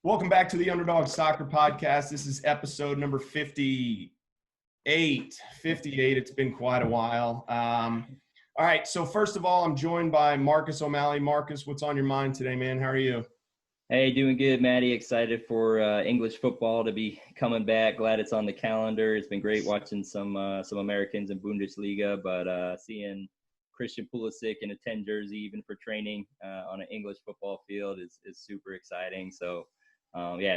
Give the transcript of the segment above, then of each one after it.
Welcome back to the Underdog Soccer Podcast. This is episode number 58. It's been quite a while. All right, so first of all, I'm joined by Marcus O'Malley. Marcus, what's on your mind today, man? How are you? Hey, doing good, Matty. Excited for English football to be coming back. Glad it's on the calendar. It's been great watching some Americans in Bundesliga, but seeing Christian Pulisic in a 10 jersey, even for training on an English football field is super exciting. So,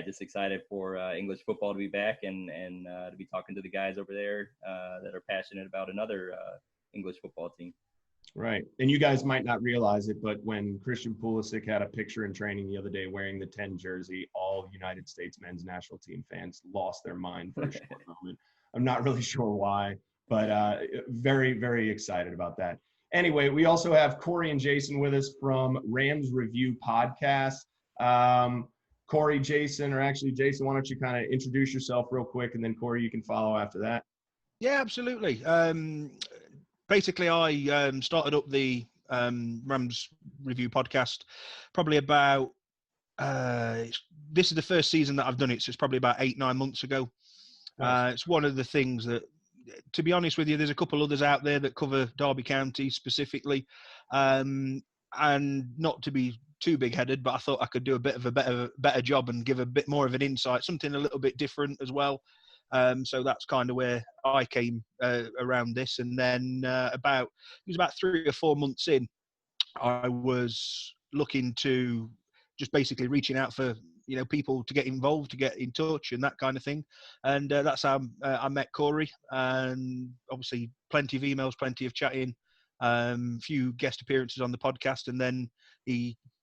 just excited for English football to be back and to be talking to the guys over there that are passionate about another English football team. Right. And you guys might not realize it, but when Christian Pulisic had a picture in training the other day wearing the 10 jersey, all United States men's national team fans lost their mind for a short moment. I'm not really sure why, but very, very excited about that. Anyway, we also have Cory and Jason with us from Rams Review Podcast. Cory, Jason, or actually Jason, why don't you kind of introduce yourself real quick, and then Cory, you can follow after that. Yeah, absolutely. Basically, I started up the Rams Review Podcast probably about, this is the first season that I've done it, so it's probably about 8-9 months ago. Nice. It's one of the things that, to be honest with you, there's a couple others out there that cover Derby County specifically, and not to be too big-headed, but I thought I could do a bit of a better job and give a bit more of an insight, something a little bit different as well. So that's kind of where I came around this. And then it was about 3 or 4 months in, I was looking to just basically reaching out for, people to get involved, to get in touch and that kind of thing. And that's how I met Cory, and obviously plenty of emails, plenty of chatting, few guest appearances on the podcast. And then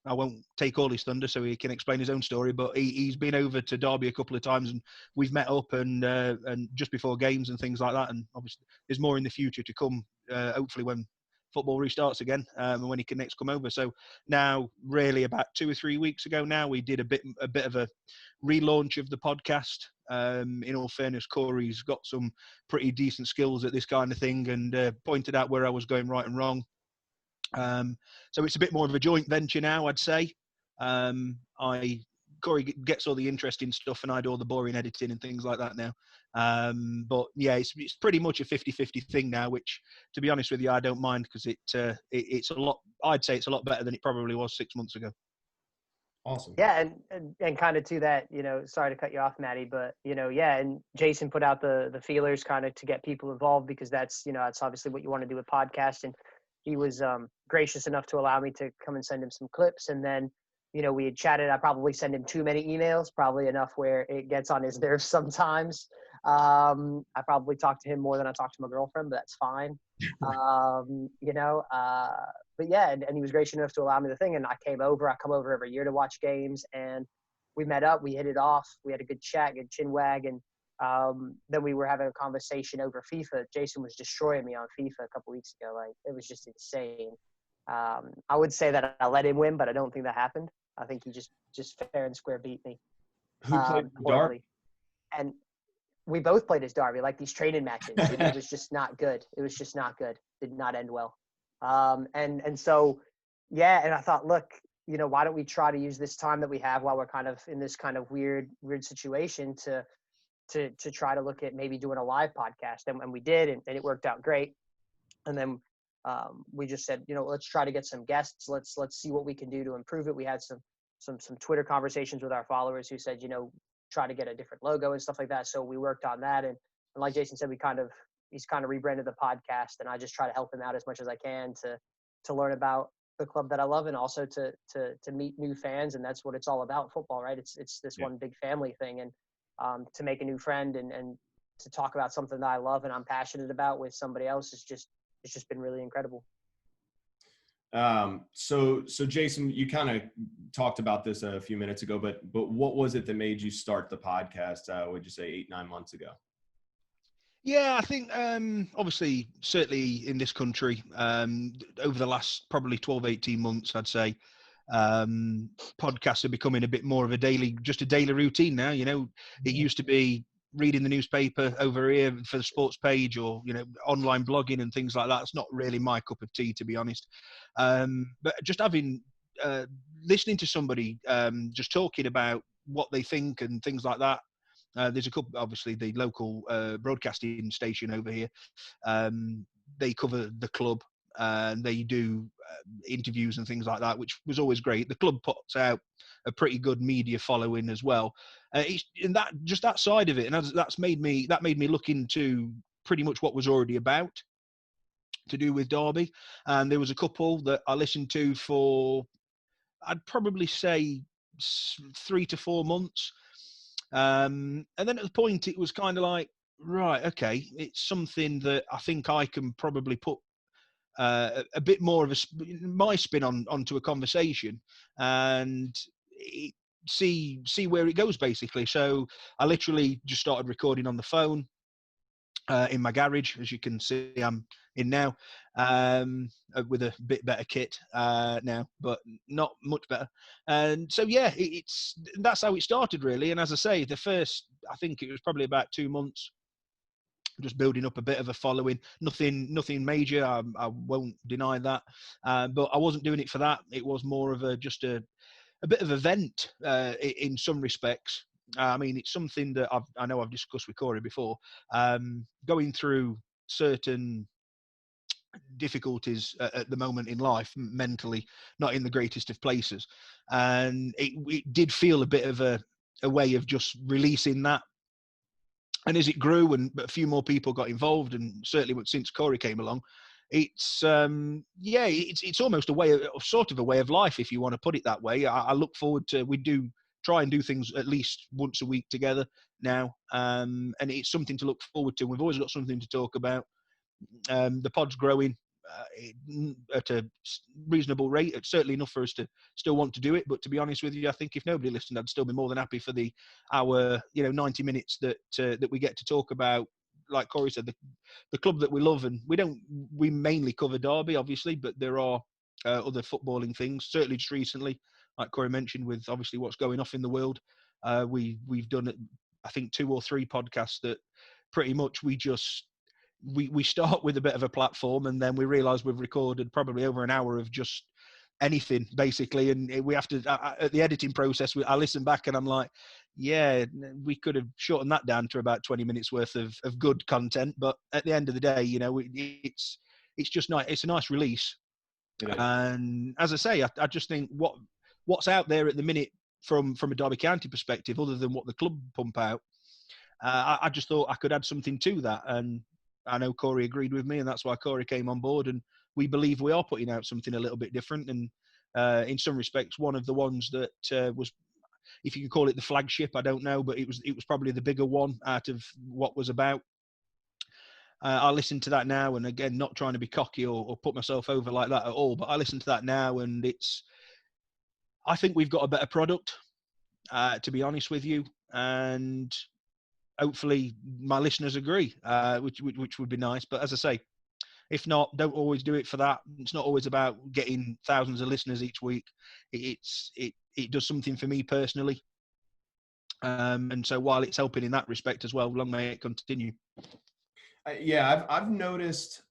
I won't take all his thunder so he can explain his own story, but he's been over to Derby a couple of times and we've met up and just before games and things like that. And obviously there's more in the future to come, hopefully when football restarts again, and when he can next come over. So now really about 2 or 3 weeks ago now, we did a bit of a relaunch of the podcast. In all fairness, Cory's got some pretty decent skills at this kind of thing and pointed out where I was going right and wrong. So it's a bit more of a joint venture now, I'd say. Cory gets all the interesting stuff and I do all the boring editing and things like that now. But yeah, it's pretty much a 50-50 thing now, which, to be honest with you, I don't mind because it's a lot. I'd say it's a lot better than it probably was 6 months ago. Awesome. Yeah, and kind of to that, sorry to cut you off, Matty, but and Jason put out the feelers kind of to get people involved because that's obviously what you want to do with podcasts. And he was gracious enough to allow me to come and send him some clips. And then, we had chatted. I probably send him too many emails, probably enough where it gets on his nerves sometimes. I probably talk to him more than I talk to my girlfriend, but that's fine. But yeah, and he was gracious enough to allow me the thing. And I come over every year to watch games, and we met up, we hit it off. We had a good chat, good chin wag. And then we were having a conversation over FIFA. Jason was destroying me on FIFA a couple weeks ago. Like, it was just insane. I would say that I let him win, but I don't think that happened. I think he just fair and square beat me. Who played Derby? And we both played as Derby, like these training matches. It was just not good. Did not end well. And so, yeah, and I thought, look, why don't we try to use this time that we have while we're kind of in this kind of weird situation to try to look at maybe doing a live podcast. And we did, and it worked out great. And then we just said, let's try to get some guests. Let's see what we can do to improve it. We had some Twitter conversations with our followers who said, try to get a different logo and stuff like that. So we worked on that. And like Jason said, he's kind of rebranded the podcast, and I just try to help him out as much as I can to learn about the club that I love, and also to meet new fans. And that's what it's all about, football, right? It's this one big family thing. And to make a new friend and to talk about something that I love and I'm passionate about with somebody else it's just been really incredible. So Jason, you kind of talked about this a few minutes ago, but what was it that made you start the podcast? Would you say 8-9 months ago? Yeah, I think obviously, certainly in this country, over the last probably 12-18 months, I'd say, podcasts are becoming a bit more of a daily routine now. It used to be reading the newspaper over here for the sports page, or online blogging and things like that. It's not really my cup of tea, to be honest. But just having listening to somebody just talking about what they think and things like that. There's a couple, obviously, the local broadcasting station over here. They cover the club and they do interviews and things like that, which was always great. The club puts out a pretty good media following as well. And that just that side of it, and that made me look into pretty much what was already about to do with Derby. And there was a couple that I listened to for, I'd probably say 3 to 4 months. And then at the point it was kind of like, right, okay, it's something that I think I can probably put a bit more of my spin onto a conversation and see where it goes, basically. So I literally just started recording on the phone in my garage, as you can see I'm in now, with a bit better kit now, but not much better. And so yeah, that's how it started, really. And as I say, I think it was probably about 2 months, just building up a bit of a following. Nothing major. I won't deny that. But I wasn't doing it for that. It was more of just a bit of a vent in some respects. I mean, it's something that I know I've discussed with Cory before. Going through certain difficulties at the moment in life, mentally, not in the greatest of places, and it did feel a bit of a way of just releasing that. And as it grew and a few more people got involved, and certainly since Cory came along, it's almost a way of, sort of a way of life, if you want to put it that way. I look forward to, we do try and do things at least once a week together now, and it's something to look forward to. We've always got something to talk about. The pod's growing at a reasonable rate. It's certainly enough for us to still want to do it. But to be honest with you, I think if nobody listened, I'd still be more than happy for the hour, 90 minutes that we get to talk about. Like Cory said, the club that we love, and we mainly cover Derby, obviously, but there are other footballing things. Certainly, just recently, like Cory mentioned, with obviously what's going off in the world, we've done, I think, 2 or 3 podcasts that pretty much we start with a bit of a platform, and then we realize we've recorded probably over an hour of just anything, basically. And we have to, at the editing process, I listen back and I'm like, yeah, we could have shortened that down to about 20 minutes worth of good content. But at the end of the day, it's just nice. It's a nice release. And as I say, I just think what's out there at the minute from a Derby County perspective, other than what the club pump out, I just thought I could add something to that. And I know Cory agreed with me, and that's why Cory came on board. And we believe we are putting out something a little bit different. And in some respects, one of the ones that was, if you can call it the flagship, I don't know, but it was probably the bigger one out of what was about. I listen to that now, and again, not trying to be cocky or put myself over like that at all, but I listen to that now, and I think we've got a better product, to be honest with you. And hopefully my listeners agree, which would be nice. But as I say, if not, don't always do it for that. It's not always about getting thousands of listeners each week. It does something for me personally. And so while it's helping in that respect as well, long may it continue. Yeah, I've noticed,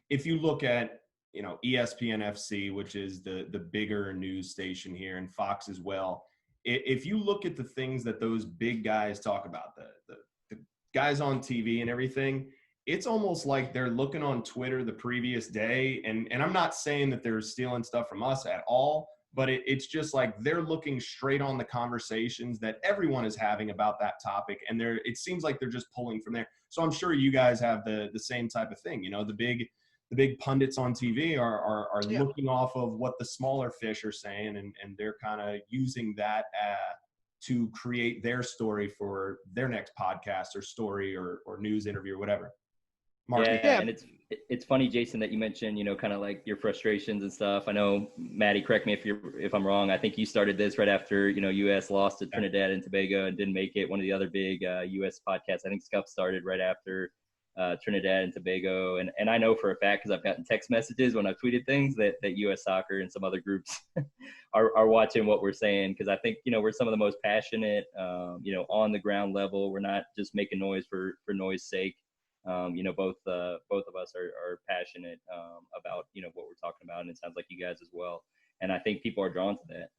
if you look at, ESPN FC, which is the bigger news station here, and Fox as well, if you look at the things that those big guys talk about, the guys on TV and everything, it's almost like they're looking on Twitter the previous day. And I'm not saying that they're stealing stuff from us at all, but it's just like they're looking straight on the conversations that everyone is having about that topic. And it seems like they're just pulling from there. So I'm sure you guys have the same type of thing. The big pundits on TV are looking off of what the smaller fish are saying, and they're kind of using that to create their story for their next podcast or story or news interview or whatever. Marcus. Yeah, and it's funny, Jason, that you mentioned, kind of like your frustrations and stuff. I know, Matty, correct me if I'm wrong. I think you started this right after, U.S. lost to Trinidad and Tobago and didn't make it. One of the other big U.S. podcasts, I think Scuff started right after Trinidad and Tobago. And I know for a fact, because I've gotten text messages when I've tweeted things, that U.S. Soccer and some other groups are watching what we're saying. Because I think, we're some of the most passionate, on the ground level. We're not just making noise for noise sake. Both of us are passionate about, what we're talking about. And it sounds like you guys as well. And I think people are drawn to that.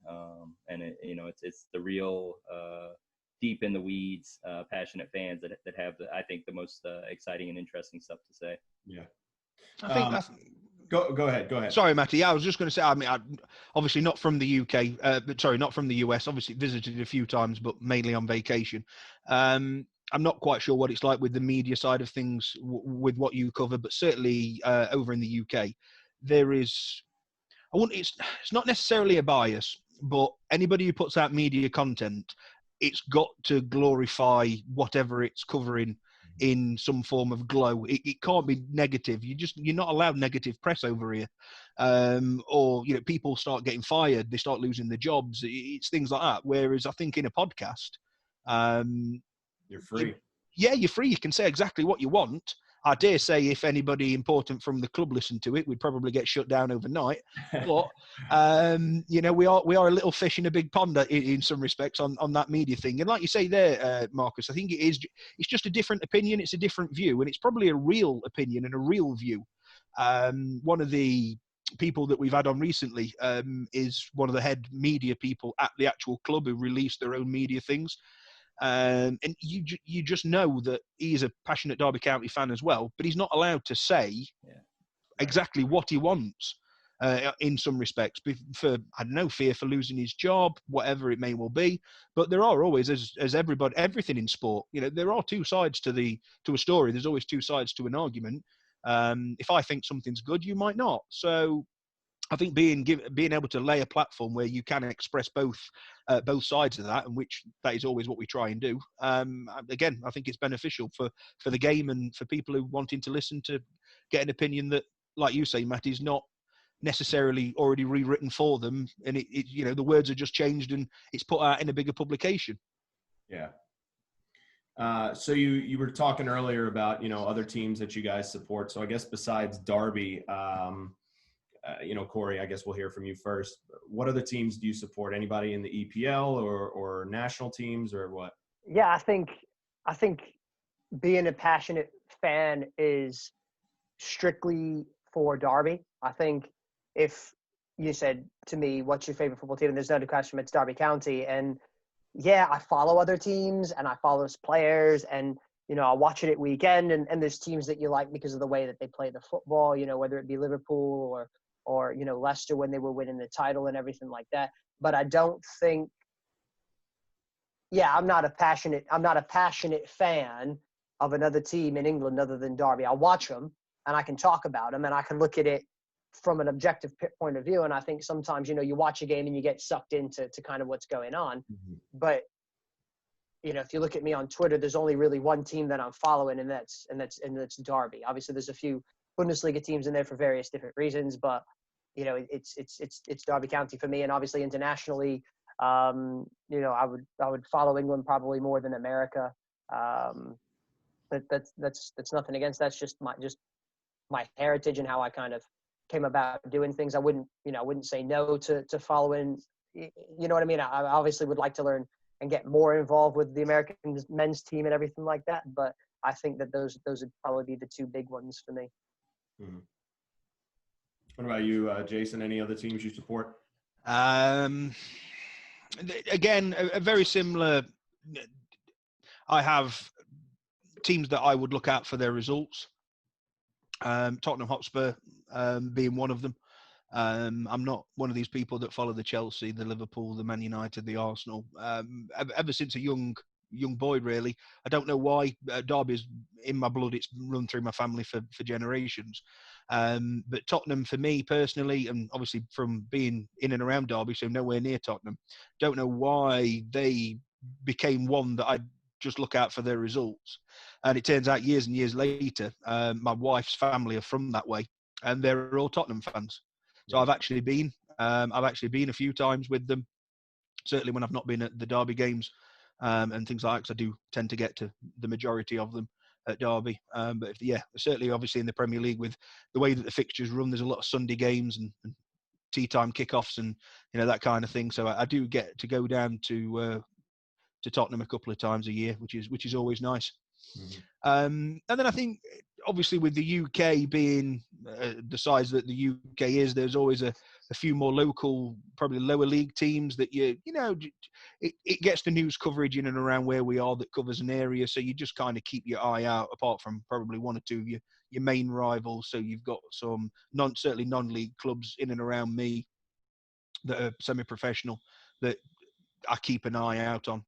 And it's the real deep in the weeds, passionate fans that have I think the most exciting and interesting stuff to say. Yeah. I think Go ahead. Sorry, Matty. Yeah, I was just going to say, I mean, obviously not from the UK, but sorry, not from the US. Obviously visited a few times, but mainly on vacation. I'm not quite sure what it's like with the media side of things with what you cover, but certainly over in the UK, there is, it's not necessarily a bias, but anybody who puts out media content, it's got to glorify whatever it's covering in some form of glow. It can't be negative. You're not allowed negative press over here. Or people start getting fired, they start losing their jobs. It's things like that. Whereas I think in a podcast, you're free. You're free. You can say exactly what you want. I dare say if anybody important from the club listened to it, we'd probably get shut down overnight. But we are a little fish in a big pond in some respects on that media thing. And like you say there, Marcus, I think it's just a different opinion. It's a different view, and it's probably a real opinion and a real view. One of the people that we've had on recently is one of the head media people at the actual club who released their own media things. And you just know that he's a passionate Derby County fan as well, but he's not allowed to say exactly what he wants in some respects for, I don't know, fear for losing his job, whatever it may well be. But there are always, as everything in sport, there are two sides to a story. There's always two sides to an argument. If I think something's good, you might not. So I think being able to lay a platform where you can express both sides of that, and which that is always what we try and do. Again, I think it's beneficial for the game and for people who wanting to listen to get an opinion that, like you say, Matt, is not necessarily already rewritten for them, and it the words are just changed and it's put out in a bigger publication. Yeah. So you were talking earlier about other teams that you guys support. So I guess besides Derby, Cory, I guess we'll hear from you first. What other teams do you support? Anybody in the EPL or national teams or what? Yeah, I think being a passionate fan is strictly for Derby. I think if you said to me, what's your favorite football team? And there's no question it's Derby County. And yeah, I follow other teams and I follow players and, I watch it at weekend and there's teams that you like because of the way that they play the football, whether it be Liverpool or Leicester when they were winning the title and everything like that. But I don't think, I'm not a passionate fan of another team in England other than Derby. I'll watch them and I can talk about them and I can look at it from an objective point of view. And I think sometimes, you watch a game and you get sucked into kind of what's going on. Mm-hmm. But, if you look at me on Twitter, there's only really one team that I'm following and that's Derby. Obviously there's a few Bundesliga teams in there for various different reasons, but it's Derby County for me. And obviously internationally, I would follow England probably more than America. But that's nothing against. That's just my heritage and how I kind of came about doing things. I wouldn't say no to following. You know what I mean? I obviously would like to learn and get more involved with the American men's team and everything like that. But I think that those would probably be the two big ones for me. Mm-hmm. What about you, Jason? Any other teams you support? Again, a very similar. I have teams that I would look at for their results. Tottenham Hotspur being one of them. I'm not one of these people that follow the Chelsea, the Liverpool, the Man United, the Arsenal. Ever since a young boy, really. I don't know why. Derby's in my blood. It's run through my family for generations. But Tottenham, for me personally, and obviously from being in and around Derby, so nowhere near Tottenham, don't know why they became one that I just look out for their results. And it turns out years and years later, my wife's family are from that way, and they're all Tottenham fans. So I've actually been a few times with them, certainly when I've not been at the Derby games and things like that, because I do tend to get to the majority of them at Derby. But certainly obviously in the Premier League with the way that the fixtures run, there's a lot of Sunday games and tea time kickoffs and that kind of thing. So I do get to go down to Tottenham a couple of times a year, which is always nice. Mm-hmm. And then I think obviously with the UK being the size that the UK is, there's always a a few more local, probably lower league teams that it gets the news coverage in and around where we are that covers an area. So you just kind of keep your eye out, apart from probably one or two of your main rivals. So you've got some certainly non-league clubs in and around me that are semi-professional that I keep an eye out on.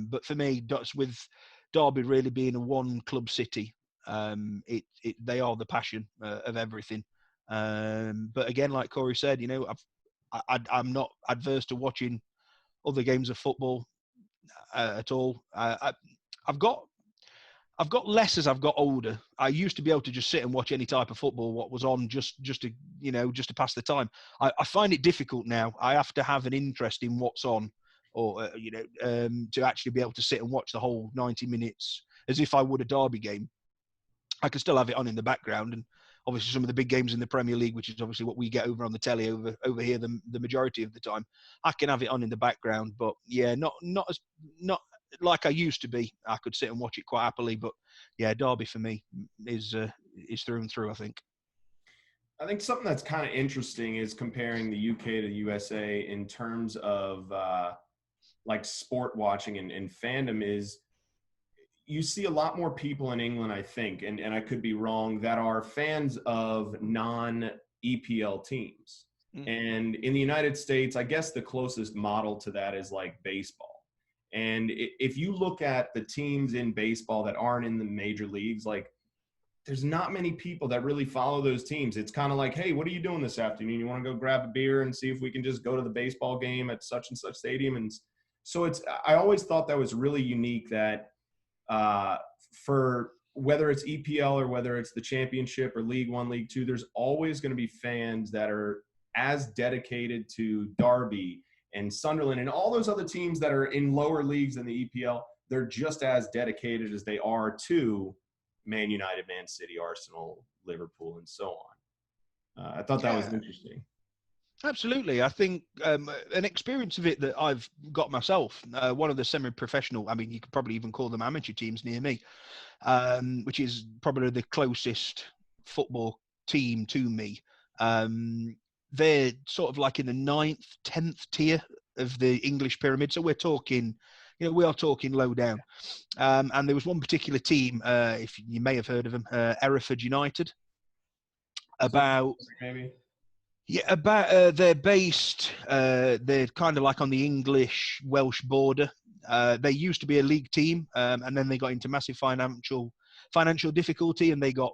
But for me, that's with Derby really being a one club city. They are the passion of everything. But again, like Cory said, I'm not adverse to watching other games of football at all. I've got less as I've got older. I used to be able to just sit and watch any type of football, what was on, just to pass the time. I find it difficult now. I have to have an interest in what's on, or to actually be able to sit and watch the whole 90 minutes as if I would a Derby game. I can still have it on in the background, and obviously some of the big games in the Premier League, which is obviously what we get over on the telly over here the majority of the time, I can have it on in the background. But yeah, not like I used to be. I could sit and watch it quite happily. But yeah, Derby for me is through and through, I think. I think something that's kind of interesting is comparing the UK to the USA in terms of like sport watching and fandom is you see a lot more people in England, I think, and I could be wrong, that are fans of non-EPL teams. And in the United States, I guess the closest model to that is like baseball. And if you look at the teams in baseball that aren't in the major leagues, like there's not many people that really follow those teams. It's kind of like, hey, what are you doing this afternoon? You want to go grab a beer and see if we can just go to the baseball game at such and such stadium? And so I always thought that was really unique that for whether it's EPL or whether it's the championship or League One, League Two, there's always going to be fans that are as dedicated to Derby and Sunderland and all those other teams that are in lower leagues than the EPL. They're just as dedicated as they are to Man United, Man City, Arsenal, Liverpool, and so on. I thought that was interesting. Absolutely. I think an experience of it that I've got myself, one of the semi-professional, I mean, you could probably even call them amateur teams near me, which is probably the closest football team to me. They're sort of like in the 9th, 10th tier of the English pyramid. So we're talking, we are talking low down. And there was one particular team, if you may have heard of them, Hereford United. Maybe. Yeah, they're based, they're kind of like on the English-Welsh border. They used to be a league team, and then they got into massive financial difficulty, and they got,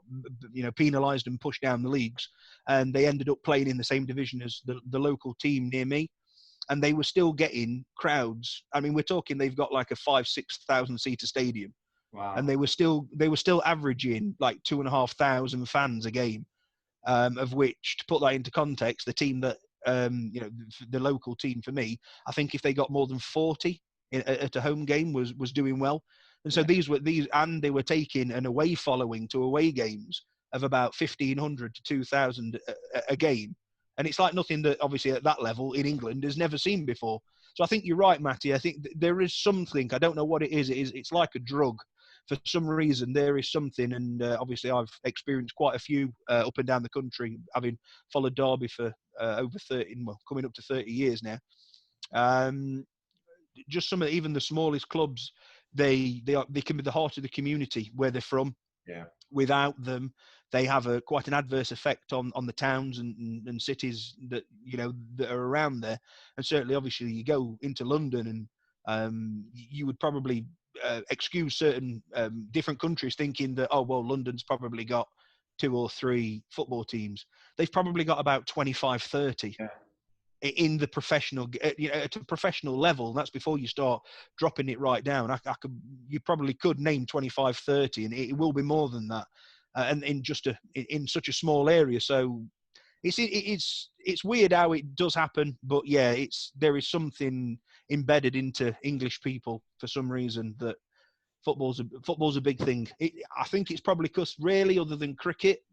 penalised and pushed down the leagues. And they ended up playing in the same division as the local team near me. And they were still getting crowds. I mean, we're talking they've got like a 5,000-6,000 seater stadium. Wow. And they were still averaging like 2,500 fans a game. Of which, to put that into context, the team that the local team for me, I think if they got more than 40 at a home game was doing well. And so these, and they were taking an away following to away games of about 1,500 to 2,000 a game. And it's like nothing that obviously at that level in England has never seen before. So I think you're right, Matty. I think there is something, I don't know what it is. It's like a drug. For some reason, there is something, and obviously I've experienced quite a few up and down the country, having followed Derby for over 30, coming up to 30 years now. Just some of even the smallest clubs, they can be the heart of the community where they're from. Yeah. Without them, they have quite an adverse effect on the towns and cities that that are around there. And certainly, obviously, you go into London, and you would probably excuse certain different countries thinking that, London's probably got 2 or 3 football teams. They've probably got about 25, 30 in the professional, at a professional level. And that's before you start dropping it right down. You probably could name 25, 30, and it will be more than that. And in such a small area. So it's weird how it does happen, but yeah, there is something embedded into English people for some reason that football's a big thing. I think it's probably because really, other than cricket,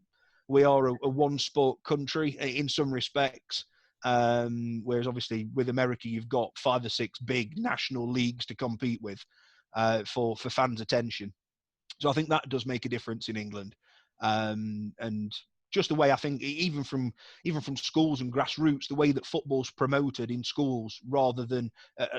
we are a one sport country in some respects. Whereas obviously with America, you've got 5 or 6 big national leagues to compete with for fans' attention. So I think that does make a difference in England. And just the way I think even from schools and grassroots, the way that football's promoted in schools rather than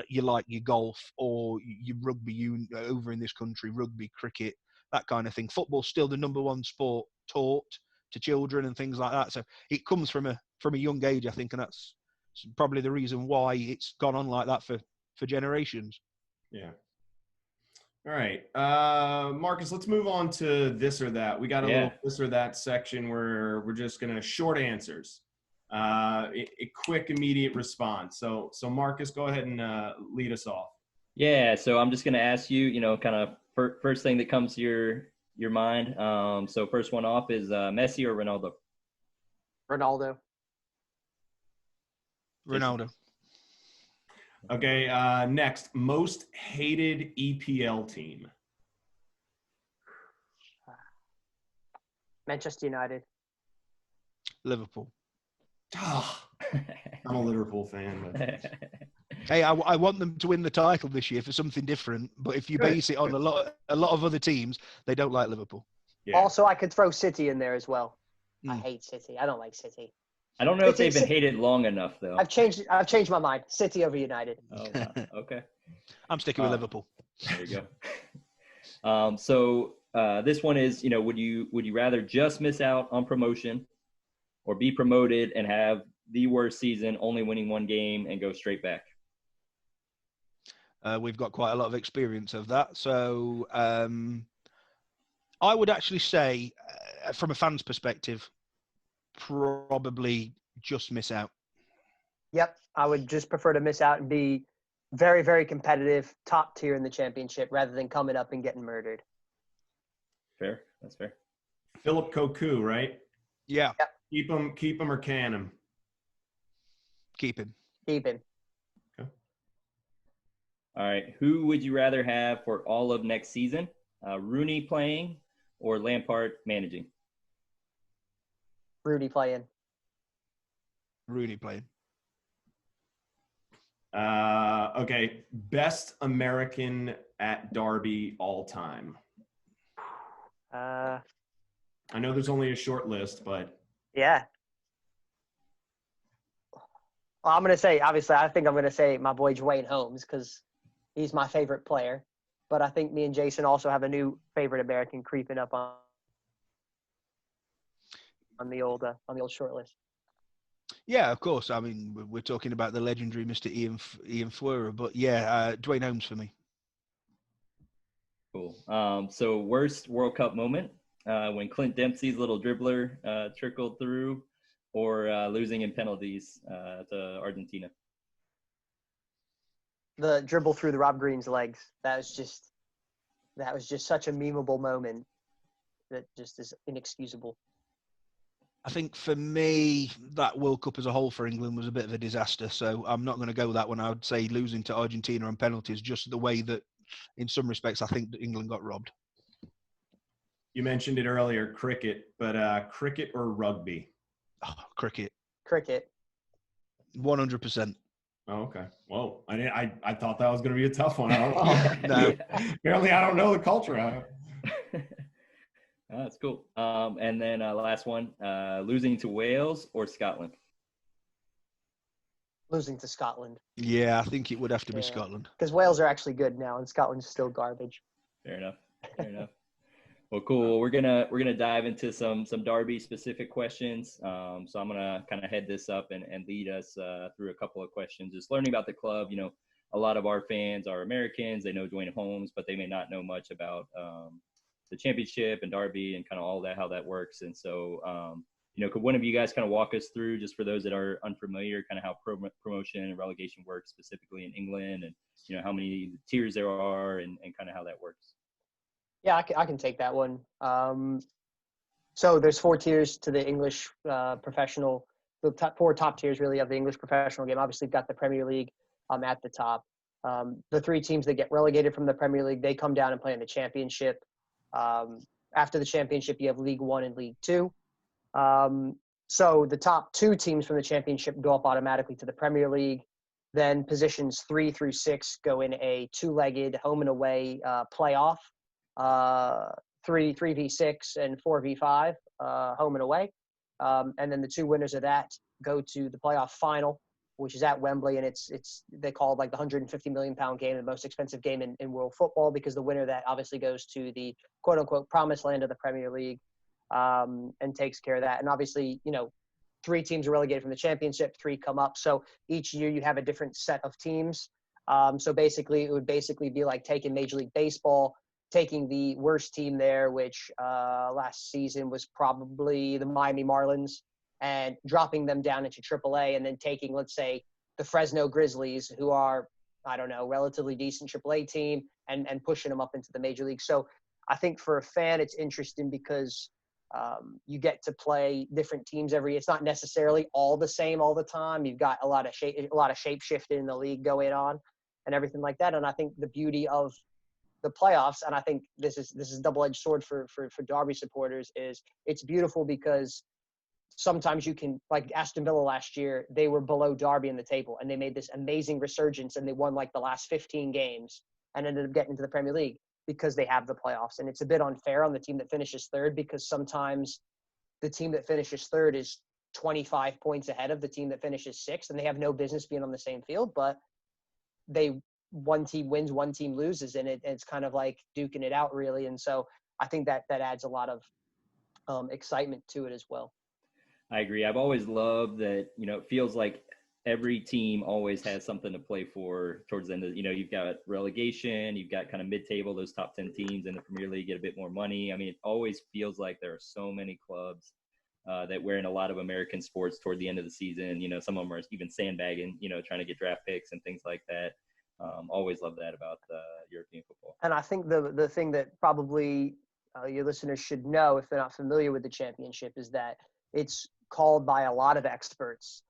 your golf or your rugby over in this country, rugby, cricket, that kind of thing. Football's still the number one sport taught to children and things like that. So it comes from a young age, I think, and that's probably the reason why it's gone on like that for generations. Yeah. All right. Marcus, let's move on to this or that. We got a little this or that section where we're just going to short answers, a quick, immediate response. So Marcus, go ahead and lead us off. Yeah. So I'm just going to ask you, kind of first thing that comes to your mind. So first one off is Messi or Ronaldo? Ronaldo. Ronaldo. Okay, next, most hated EPL team. Manchester United. Liverpool. Oh, I'm a Liverpool fan. But... Hey, I want them to win the title this year for something different. But if you base it on a lot of other teams, they don't like Liverpool. Yeah. Also, I could throw City in there as well. I hate City. I don't like City. I don't know if they've been hated long enough, though. I've changed my mind. City over United. Oh, wow. Okay. I'm sticking with Liverpool. There you go. So this one is, would you rather just miss out on promotion or be promoted and have the worst season, only winning one game and go straight back? We've got quite a lot of experience of that. So I would actually say, from a fan's perspective, probably just miss out. Yep. I would just prefer to miss out and be very, very competitive, top tier in the championship rather than coming up and getting murdered. Fair. That's fair. Philip Cocu, right? Yeah. Yep. Keep him or can him? Keep him. Keep him. Okay. All right. Who would you rather have for all of next season? Rooney playing or Lampard managing? Rudy playing. Rooney playing. Okay. Best American at Derby all time. I know there's only a short list, but yeah. Well, I'm gonna say, obviously, I think I'm gonna say my boy Duane Holmes because he's my favorite player. But I think me and Jason also have a new favorite American creeping up on the old short list. Yeah, of course. I mean, we're talking about the legendary Mr. Ian Fuhrer, but yeah, Duane Holmes for me. Cool. So worst World Cup moment, when Clint Dempsey's little dribbler trickled through, or losing in penalties to Argentina? The dribble through the Rob Green's legs. That was just such a memeable moment that just is inexcusable. I think for me, that World Cup as a whole for England was a bit of a disaster. So I'm not going to go that one. I would say losing to Argentina on penalties, just the way that, in some respects, I think that England got robbed. you mentioned it earlier, cricket, but cricket or rugby? Oh, cricket. Cricket. 100%. Oh, okay. Whoa. I thought that was going to be a tough one. No. Apparently I don't know the culture. That's cool. And then last one, losing to Wales or Scotland? Losing to Scotland. Yeah, I think it would have to be Scotland. Because Wales are actually good now, and Scotland's still garbage. Fair enough. Well, cool. We're gonna dive into some Derby specific questions. So I'm gonna kind of head this up and lead us through a couple of questions. Just learning about the club. A lot of our fans are Americans. They know Duane Holmes, but they may not know much about the championship and Derby and kind of all that, how that works. And so, could one of you guys kind of walk us through, just for those that are unfamiliar, kind of how promotion and relegation works specifically in England, and how many tiers there are, and kind of how that works? Yeah, I can take that one. So there's 4 tiers to the English professional, the four top tiers really of the English professional game. Obviously, you've got the Premier League at the top. The 3 teams that get relegated from the Premier League, they come down and play in the Championship. After the Championship, you have League 1 and League 2. So the top 2 teams from the Championship go up automatically to the Premier League. Then positions 3 through 6 go in a 2-legged home and away playoff. 3v6 and 4v5 home and away. And then the two winners of that go to the playoff final, which is at Wembley, and they call it like the 150 million pound game, the most expensive game in world football, because the winner of that obviously goes to the quote unquote promised land of the Premier League, and takes care of that. And obviously, 3 teams are relegated from the championship, 3 come up. So each year you have a different set of teams. So basically, it would be like taking Major League Baseball, taking the worst team there, which last season was probably the Miami Marlins, and dropping them down into AAA, and then taking, let's say, the Fresno Grizzlies, who are, I don't know, relatively decent AAA team, and pushing them up into the major league. So I think for a fan, it's interesting because you get to play different teams it's not necessarily all the same all the time. You've got a lot of shape shifting in the league going on and everything like that. And I think the beauty of the playoffs, and I think this is a double-edged sword for Derby supporters, is it's beautiful because sometimes you can, like Aston Villa last year, they were below Derby in the table, and they made this amazing resurgence, and they won like the last 15 games and ended up getting into the Premier League because they have the playoffs. And it's a bit unfair on the team that finishes third, because sometimes the team that finishes third is 25 points ahead of the team that finishes sixth, and they have no business being on the same field, but one team wins, one team loses, and it's kind of like duking it out, really. And so I think that adds a lot of excitement to it as well. I agree. I've always loved that, it feels like every team always has something to play for towards the end of, you've got relegation, you've got kind of mid-table, those top 10 teams in the Premier League get a bit more money. I mean, it always feels like there are so many clubs that we're in a lot of American sports toward the end of the season. Some of them are even sandbagging, trying to get draft picks and things like that. Always love that about European football. And I think the thing that probably your listeners should know, if they're not familiar with the championship, is that it's called by a lot of experts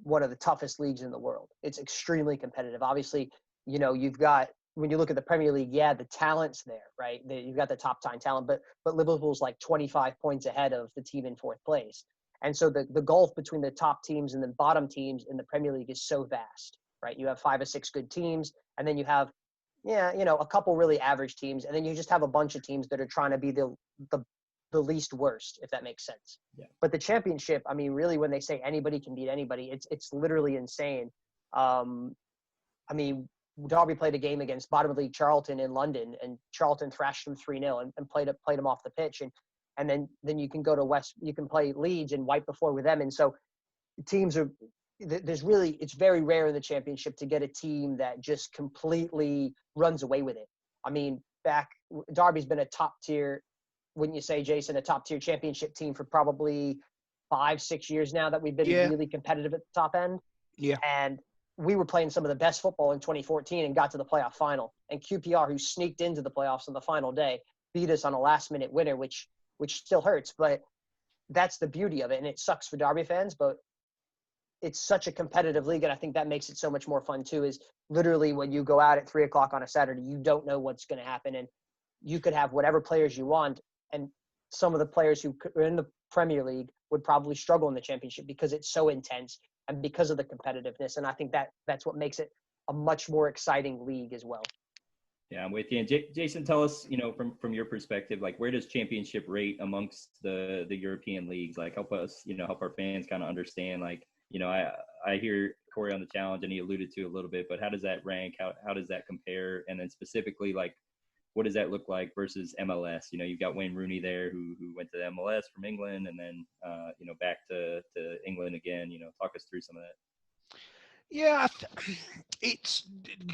one of the toughest leagues in the world. It's extremely competitive. Obviously, you've got, when you look at the Premier League, the talent's there, right? You've got the top 10 talent, but Liverpool's like 25 points ahead of the team in fourth place. And so the gulf between the top teams and the bottom teams in the Premier League is so vast, right? You have 5 or 6 good teams, and then you have, a couple really average teams, and then you just have a bunch of teams that are trying to be the least worst, if that makes sense. Yeah. But the championship, I mean, really, when they say anybody can beat anybody, it's literally insane. I mean, Derby played a game against bottom of the league Charlton in London, and Charlton thrashed them 3-0 and played them off the pitch. And then you can go to you can play Leeds and wipe the floor with them. And so it's very rare in the championship to get a team that just completely runs away with it. I mean, Derby's been a top tier, wouldn't you say, Jason, a top tier championship team for probably 5-6 years now that we've been really competitive at the top end. Yeah. And we were playing some of the best football in 2014 and got to the playoff final. And QPR, who sneaked into the playoffs on the final day, beat us on a last minute winner, which still hurts, but that's the beauty of it. And it sucks for Derby fans, but it's such a competitive league. And I think that makes it so much more fun too, is literally when you go out at 3:00 on a Saturday, you don't know what's going to happen. And you could have whatever players you want. And some of the players who are in the Premier League would probably struggle in the championship because it's so intense and because of the competitiveness. And I think that's what makes it a much more exciting league as well. Yeah, I'm with you. And Jason, tell us, from your perspective, like, where does championship rate amongst the European leagues? Like, help us, help our fans kind of understand, like, I hear Cory on the challenge and he alluded to a little bit, but how does that rank? How does that compare? And then specifically, like, what does that look like versus MLS? You've got Wayne Rooney there who went to the MLS from England and then, back to England again. Talk us through some of that. Yeah,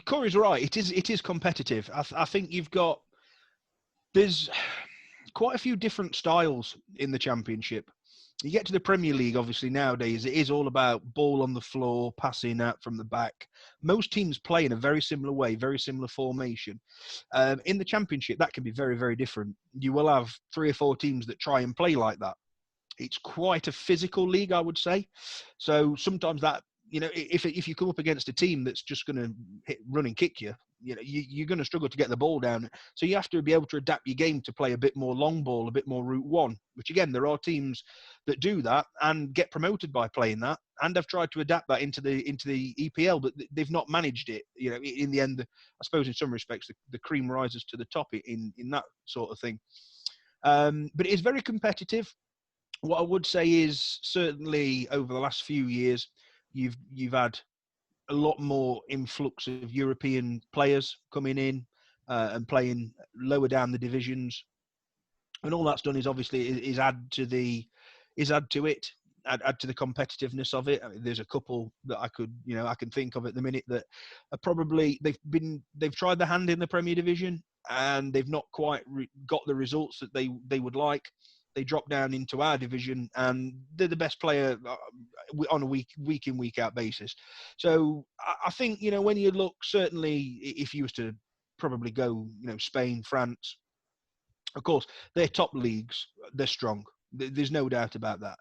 Cory's right. It is competitive. I think there's quite a few different styles in the championship. You get to the Premier League, obviously nowadays, it is all about ball on the floor, passing out from the back. Most teams play in a very similar way, very similar formation. In the Championship, that can be very, very different. You will have 3 or 4 teams that try and play like that. It's quite a physical league, I would say. So sometimes that, if you come up against a team that's just going to run and kick you, you're going to struggle to get the ball down. So you have to be able to adapt your game to play a bit more long ball, a bit more route one, which again, there are teams that do that and get promoted by playing that. And have tried to adapt that into the EPL, but they've not managed it. In the end, I suppose in some respects, the cream rises to the top in that sort of thing. But it is very competitive. What I would say is certainly over the last few years, you've had a lot more influx of European players coming in and playing lower down the divisions, and all that's done is obviously is add to the add to it, add to the competitiveness of it. I mean, there's a couple that I can think of at the minute that are probably they've tried their hand in the Premier Division and they've not quite got the results that they would like. They drop down into our division and they're the best player on a week in, week out basis. So I think, when you look, certainly if you was to probably go, Spain, France, of course, their top leagues, they're strong. There's no doubt about that.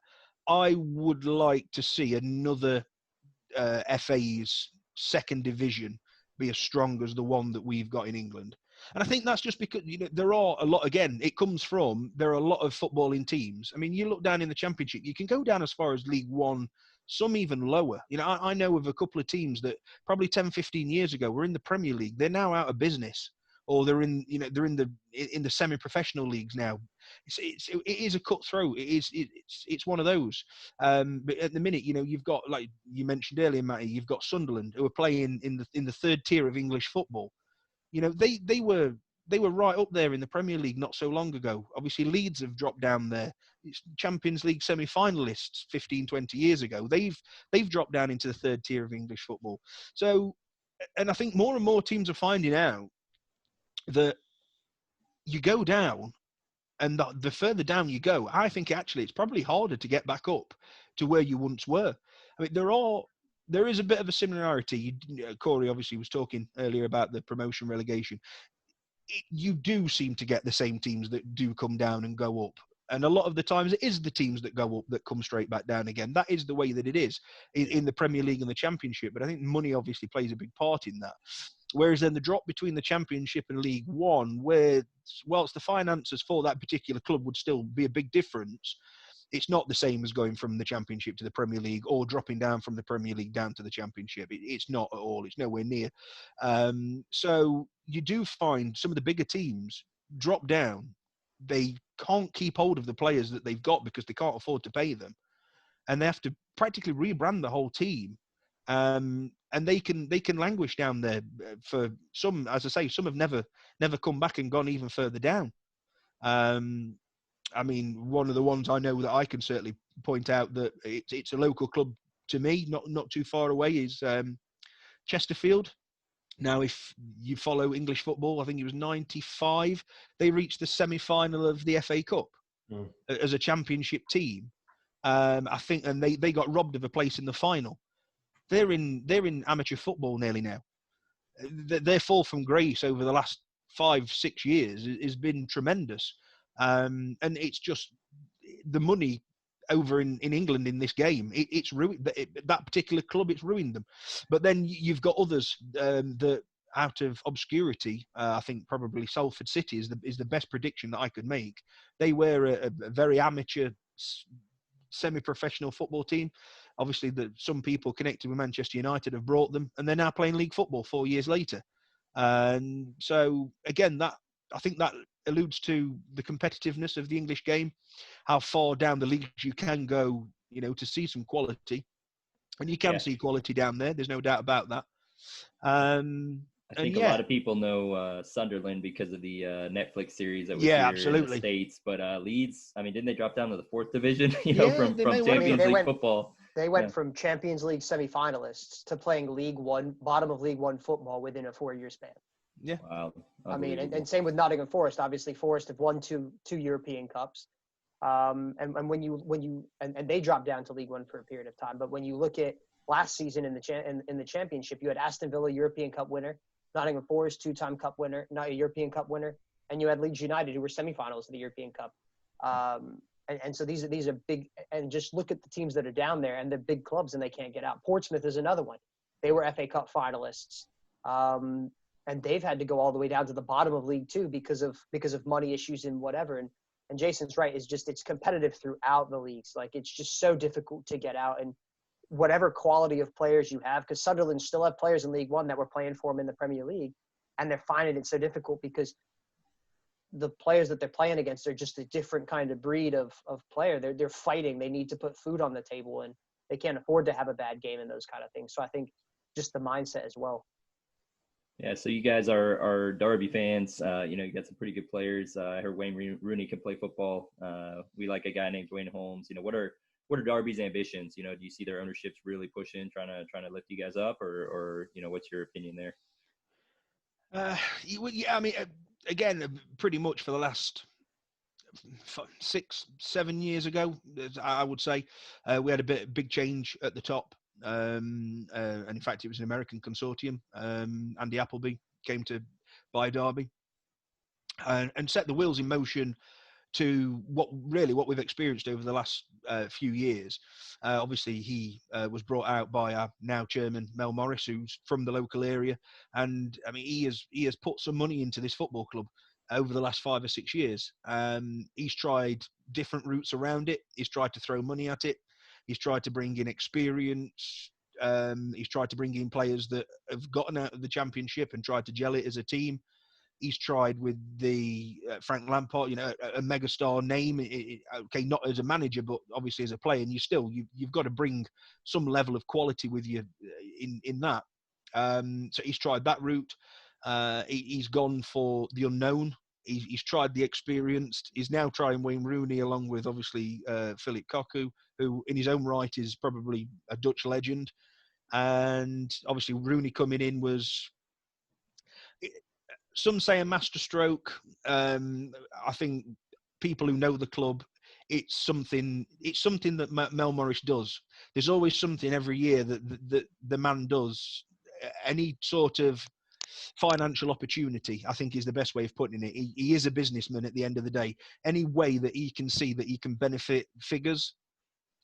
I would like to see another FA's second division be as strong as the one that we've got in England. And I think that's just because, there are a lot, again, there are a lot of footballing teams. I mean, you look down in the Championship, you can go down as far as League One, some even lower. I know of a couple of teams that probably 10, 15 years ago were in the Premier League. They're now out of business, or they're in the semi-professional leagues now. It is a cutthroat. It's one of those. But at the minute, you've got, like you mentioned earlier, Matty, you've got Sunderland who are playing in the third tier of English football. They were right up there in the Premier League not so long ago. Obviously, Leeds have dropped down there. It's Champions League semi-finalists 15, 20 years ago. They've dropped down into the third tier of English football. So, and I think more and more teams are finding out that you go down, and the further down you go, I think actually it's probably harder to get back up to where you once were. I mean, there is a bit of a similarity. Cory obviously was talking earlier about the promotion relegation. You do seem to get the same teams that do come down and go up. And a lot of the times it is the teams that go up that come straight back down again. That is the way that it is in the Premier League and the Championship. But I think money obviously plays a big part in that. Whereas then the drop between the Championship and League One, where whilst the finances for that particular club would still be a big difference, it's not the same as going from the Championship to the Premier League or dropping down from the Premier League down to the Championship. It's not at all. It's nowhere near. So you do find some of the bigger teams drop down. They can't keep hold of the players that they've got because they can't afford to pay them. And they have to practically rebrand the whole team. And they can languish down there for some, as I say, some have never come back and gone even further down. I mean, one of the ones I know that I can certainly point out that it's a local club to me, not too far away, is Chesterfield. Now, if you follow English football, I think it was 95, they reached the semi-final of the FA Cup as a Championship team. I think, and they got robbed of a place in the final. They're in amateur football nearly now. Their fall from grace over the last 5-6 years has been tremendous. And it's just the money over in England in this game. It's ruined that particular club. It's ruined them. But then you've got others that out of obscurity. I think probably Salford City is the best prediction that I could make. They were a very amateur, semi-professional football team. Obviously, some people connected with Manchester United have brought them, and they're now playing league football 4 years later. And so again, I think that alludes to the competitiveness of the English game, how far down the leagues you can go, to see some quality. And you can see quality down there. There's no doubt about that. I think a lot of people know Sunderland because of the Netflix series that was here in the States. But Leeds, I mean, didn't they drop down to the 4th division, from Champions League football? They went from Champions League semifinalists to playing League One, bottom of League One football within a 4-year span. Yeah. Wow. I mean, and same with Nottingham Forest. Obviously, Forest have won two European Cups. And they dropped down to League One for a period of time. But when you look at last season in the Championship, you had Aston Villa, European Cup winner, Nottingham Forest, 2-time Cup winner, not a European Cup winner, and you had Leeds United, who were semifinals of the European Cup. And so these are big. And just look at the teams that are down there, and they're big clubs, and they can't get out. Portsmouth is another one. They were FA Cup finalists. And they've had to go all the way down to the bottom of League Two because of money issues and whatever. And Jason's right. It's competitive throughout the leagues. Like, it's just so difficult to get out. And whatever quality of players you have, because Sunderland still have players in League One that were playing for them in the Premier League, and they're finding it so difficult because the players that they're playing against are just a different kind of breed of player. They're fighting. They need to put food on the table, and they can't afford to have a bad game and those kind of things. So I think just the mindset as well. Yeah, so you guys are Derby fans. You got some pretty good players. I heard Wayne Rooney can play football. We like a guy named Duane Holmes. What are Derby's ambitions? Do you see their ownerships really pushing, trying to lift you guys up, or what's your opinion there? Yeah, I mean, again, pretty much for the last 6-7 years ago, I would say, we had a big change at the top. And in fact, it was an American consortium. Andy Appleby came to buy Derby and set the wheels in motion to what we've experienced over the last few years. Obviously, he was brought out by our now chairman, Mel Morris, who's from the local area. And I mean, he has put some money into this football club over the last 5 or 6 years. He's tried different routes around it. He's tried to throw money at it. He's tried to bring in experience. He's tried to bring in players that have gotten out of the championship and tried to gel it as a team. He's tried with the Frank Lampard, a megastar name. Okay, not as a manager, but obviously as a player. And you've got to bring some level of quality with you in that. So he's tried that route. He's gone for the unknown. He's tried the experienced. He's now trying Wayne Rooney along with obviously Philip Cocu, who in his own right is probably a Dutch legend. And obviously Rooney coming in was, some say, a masterstroke. I think people who know the club, it's something that Mel Morris does. There's always something every year that the man does. Any sort of financial opportunity, I think, is the best way of putting it. He is a businessman at the end of the day. Any way that he can see that he can benefit figures,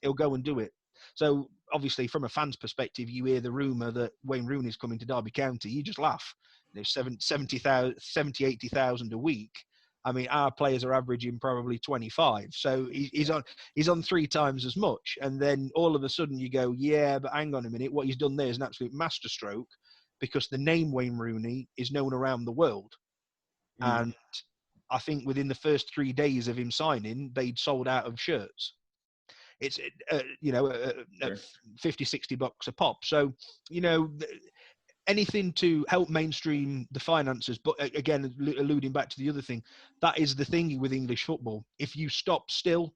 he'll go and do it. So obviously, from a fan's perspective, you hear the rumour that Wayne Rooney's coming to Derby County, you just laugh. There's 80,000 a week. I mean, our players are averaging probably 25. So he's on 3 times as much. And then all of a sudden you go, yeah, but hang on a minute. What he's done there is an absolute masterstroke, because the name Wayne Rooney is known around the world. And I think within the first 3 days of him signing, they'd sold out of shirts. It's, Sure. 50, 60 bucks a pop. So, anything to help mainstream the finances. But again, alluding back to the other thing, that is the thing with English football. If you stop still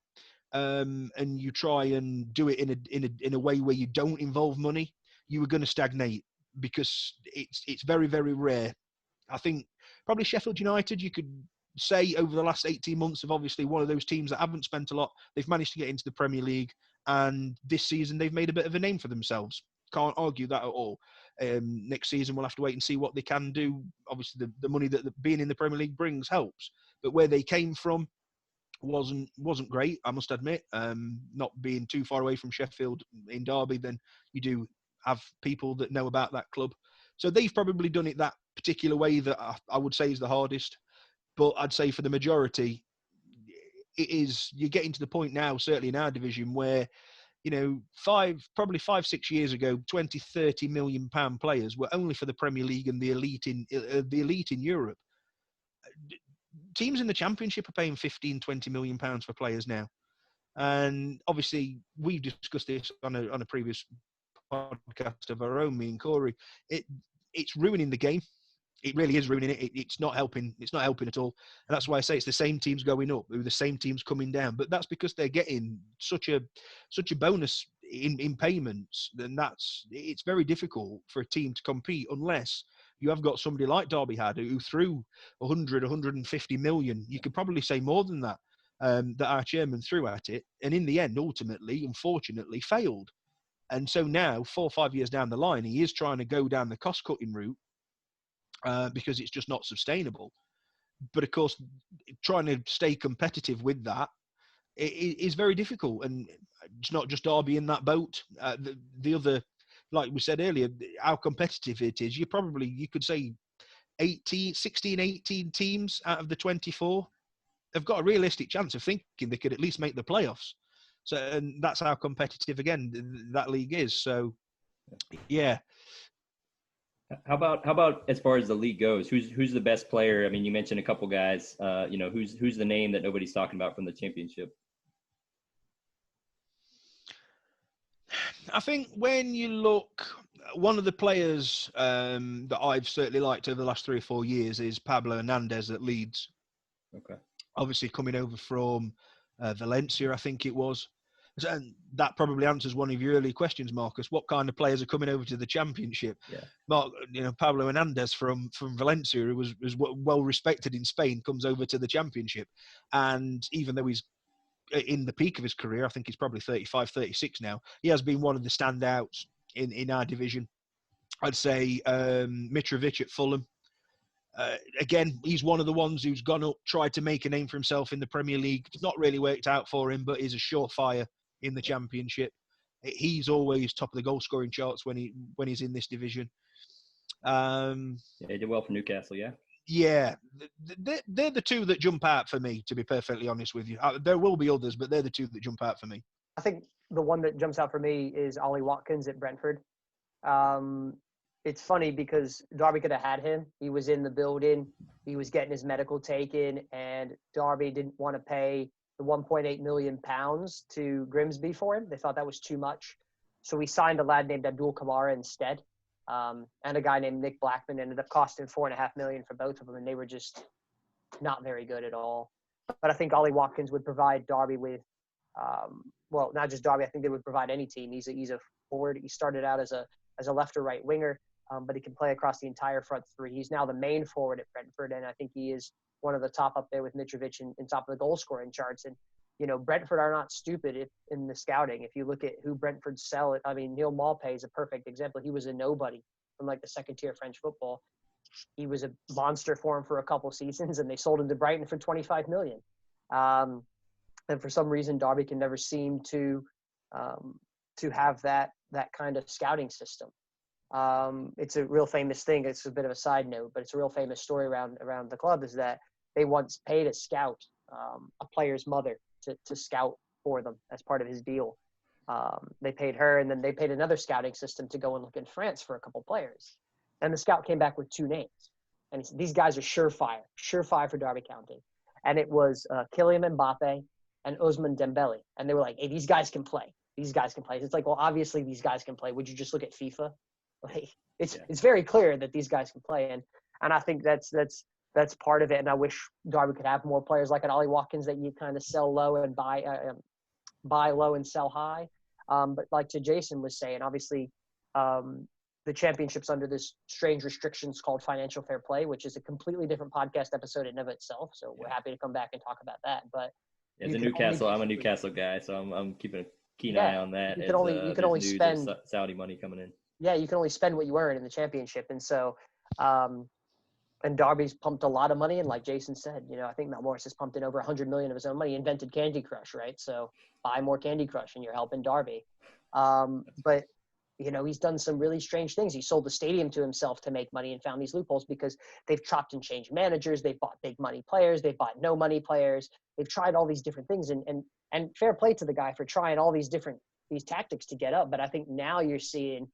and you try and do it in a way where you don't involve money, you are going to stagnate, because it's very, very rare. I think probably Sheffield United, you could say, over the last 18 months, of obviously one of those teams that haven't spent a lot. They've managed to get into the Premier League, and this season they've made a bit of a name for themselves. Can't argue that at all. Next season we'll have to wait and see what they can do. Obviously the money that being in the Premier League brings helps, but where they came from wasn't great, I must admit. Not being too far away from Sheffield in Derby, then you do have people that know about that club. So they've probably done it that particular way that I would say is the hardest. But I'd say for the majority, it is, you're getting to the point now, certainly in our division, where, 5-6 years ago, 20-30 million pound players were only for the Premier League and the elite in Europe. Teams in the Championship are paying 15-20 million pounds for players now. And obviously, we've discussed this on a previous podcast of our own, me and Cory. It's ruining the game. It really is ruining it. It's not helping. It's not helping at all. And that's why I say it's the same teams going up, the same teams coming down. But that's because they're getting such a bonus in payments. And it's very difficult for a team to compete unless you have got somebody like Derby had, who threw 100, 150 million. You could probably say more than that, that our chairman threw at it. And in the end, ultimately, unfortunately, failed. And so now, 4 or 5 years down the line, he is trying to go down the cost-cutting route. Because it's just not sustainable. But of course, trying to stay competitive with that is very difficult. And it's not just Derby in that boat. The other, like we said earlier, how competitive it is. You could say 16, 18 teams out of the 24 have got a realistic chance of thinking they could at least make the playoffs. So, and that's how competitive, again, that league is. So, yeah. How about as far as the league goes? Who's the best player? I mean, you mentioned a couple guys. Who's the name that nobody's talking about from the championship? I think when you look, one of the players that I've certainly liked over the last 3 or 4 years is Pablo Hernandez at Leeds. Okay. Obviously coming over from Valencia, I think it was. And that probably answers one of your earlier questions, Marcus. What kind of players are coming over to the Championship? Yeah. Pablo Hernandez from Valencia, who was well respected in Spain, comes over to the Championship. And even though he's in the peak of his career, I think he's probably 35, 36 now, he has been one of the standouts in our division. I'd say Mitrovic at Fulham. Again, he's one of the ones who's gone up, tried to make a name for himself in the Premier League. It's not really worked out for him, but he's a surefire in the Championship. He's always top of the goal scoring charts when he's in this division. Yeah, he did well for Newcastle, yeah. Yeah, they're the two that jump out for me, to be perfectly honest with you. There will be others, but they're the two that jump out for me. I think the one that jumps out for me is Ollie Watkins at Brentford. It's funny because Derby could have had him. He was in the building. He was getting his medical taken, and Derby didn't want to pay the £1.8 million to Grimsby for him. They thought that was too much. So we signed a lad named Abdul Kamara instead. And a guy named Nick Blackman ended up costing $4.5 million for both of them, and they were just not very good at all. But I think Ollie Watkins would provide Derby with, not just Derby. I think they would provide any team. He's a forward. He started out as a left or right winger, but he can play across the entire front three. He's now the main forward at Brentford, and I think he is one of the top up there with Mitrovic in top of the goal scoring charts. And Brentford are not stupid in the scouting. If you look at who Brentford sell, Neil Maupay is a perfect example. He was a nobody from like the second tier French football. He was a monster for him for a couple seasons, and they sold him to Brighton for $25 million. And for some reason, Derby can never seem to have that kind of scouting system. It's a real famous thing. It's a bit of a side note, but it's a real famous story around the club is that they once paid a scout, a player's mother, to scout for them as part of his deal. They paid her, and then they paid another scouting system to go and look in France for a couple players. And the scout came back with 2 names. And he said, these guys are surefire for Derby County. And it was Kylian Mbappe and Ousmane Dembele. And they were like, hey, these guys can play. It's like, well, obviously these guys can play. Would you just look at FIFA? Like, it's very clear that these guys can play. And I think that's part of it. And I wish Derby could have more players like an Ollie Watkins that you kind of sell low and buy low and sell high. But like to Jason was saying, obviously the Championship's under this strange restrictions called financial fair play, which is a completely different podcast episode in and of itself. So we're happy to come back and talk about that. But as a Newcastle, I'm a Newcastle guy, so I'm keeping a keen eye on that. You can only spend Saudi money coming in. Yeah, you can only spend what you earn in the Championship, and so and Derby's pumped a lot of money, and like Jason said, I think Matt Morris has pumped in over $100 million of his own money. He invented Candy Crush, right? So buy more Candy Crush, and you're helping Derby. But he's done some really strange things. He sold the stadium to himself to make money and found these loopholes because they've chopped and changed managers. They've bought big money players. They've bought no money players. They've tried all these different things, and fair play to the guy for trying all these tactics to get up. But I think now you're seeing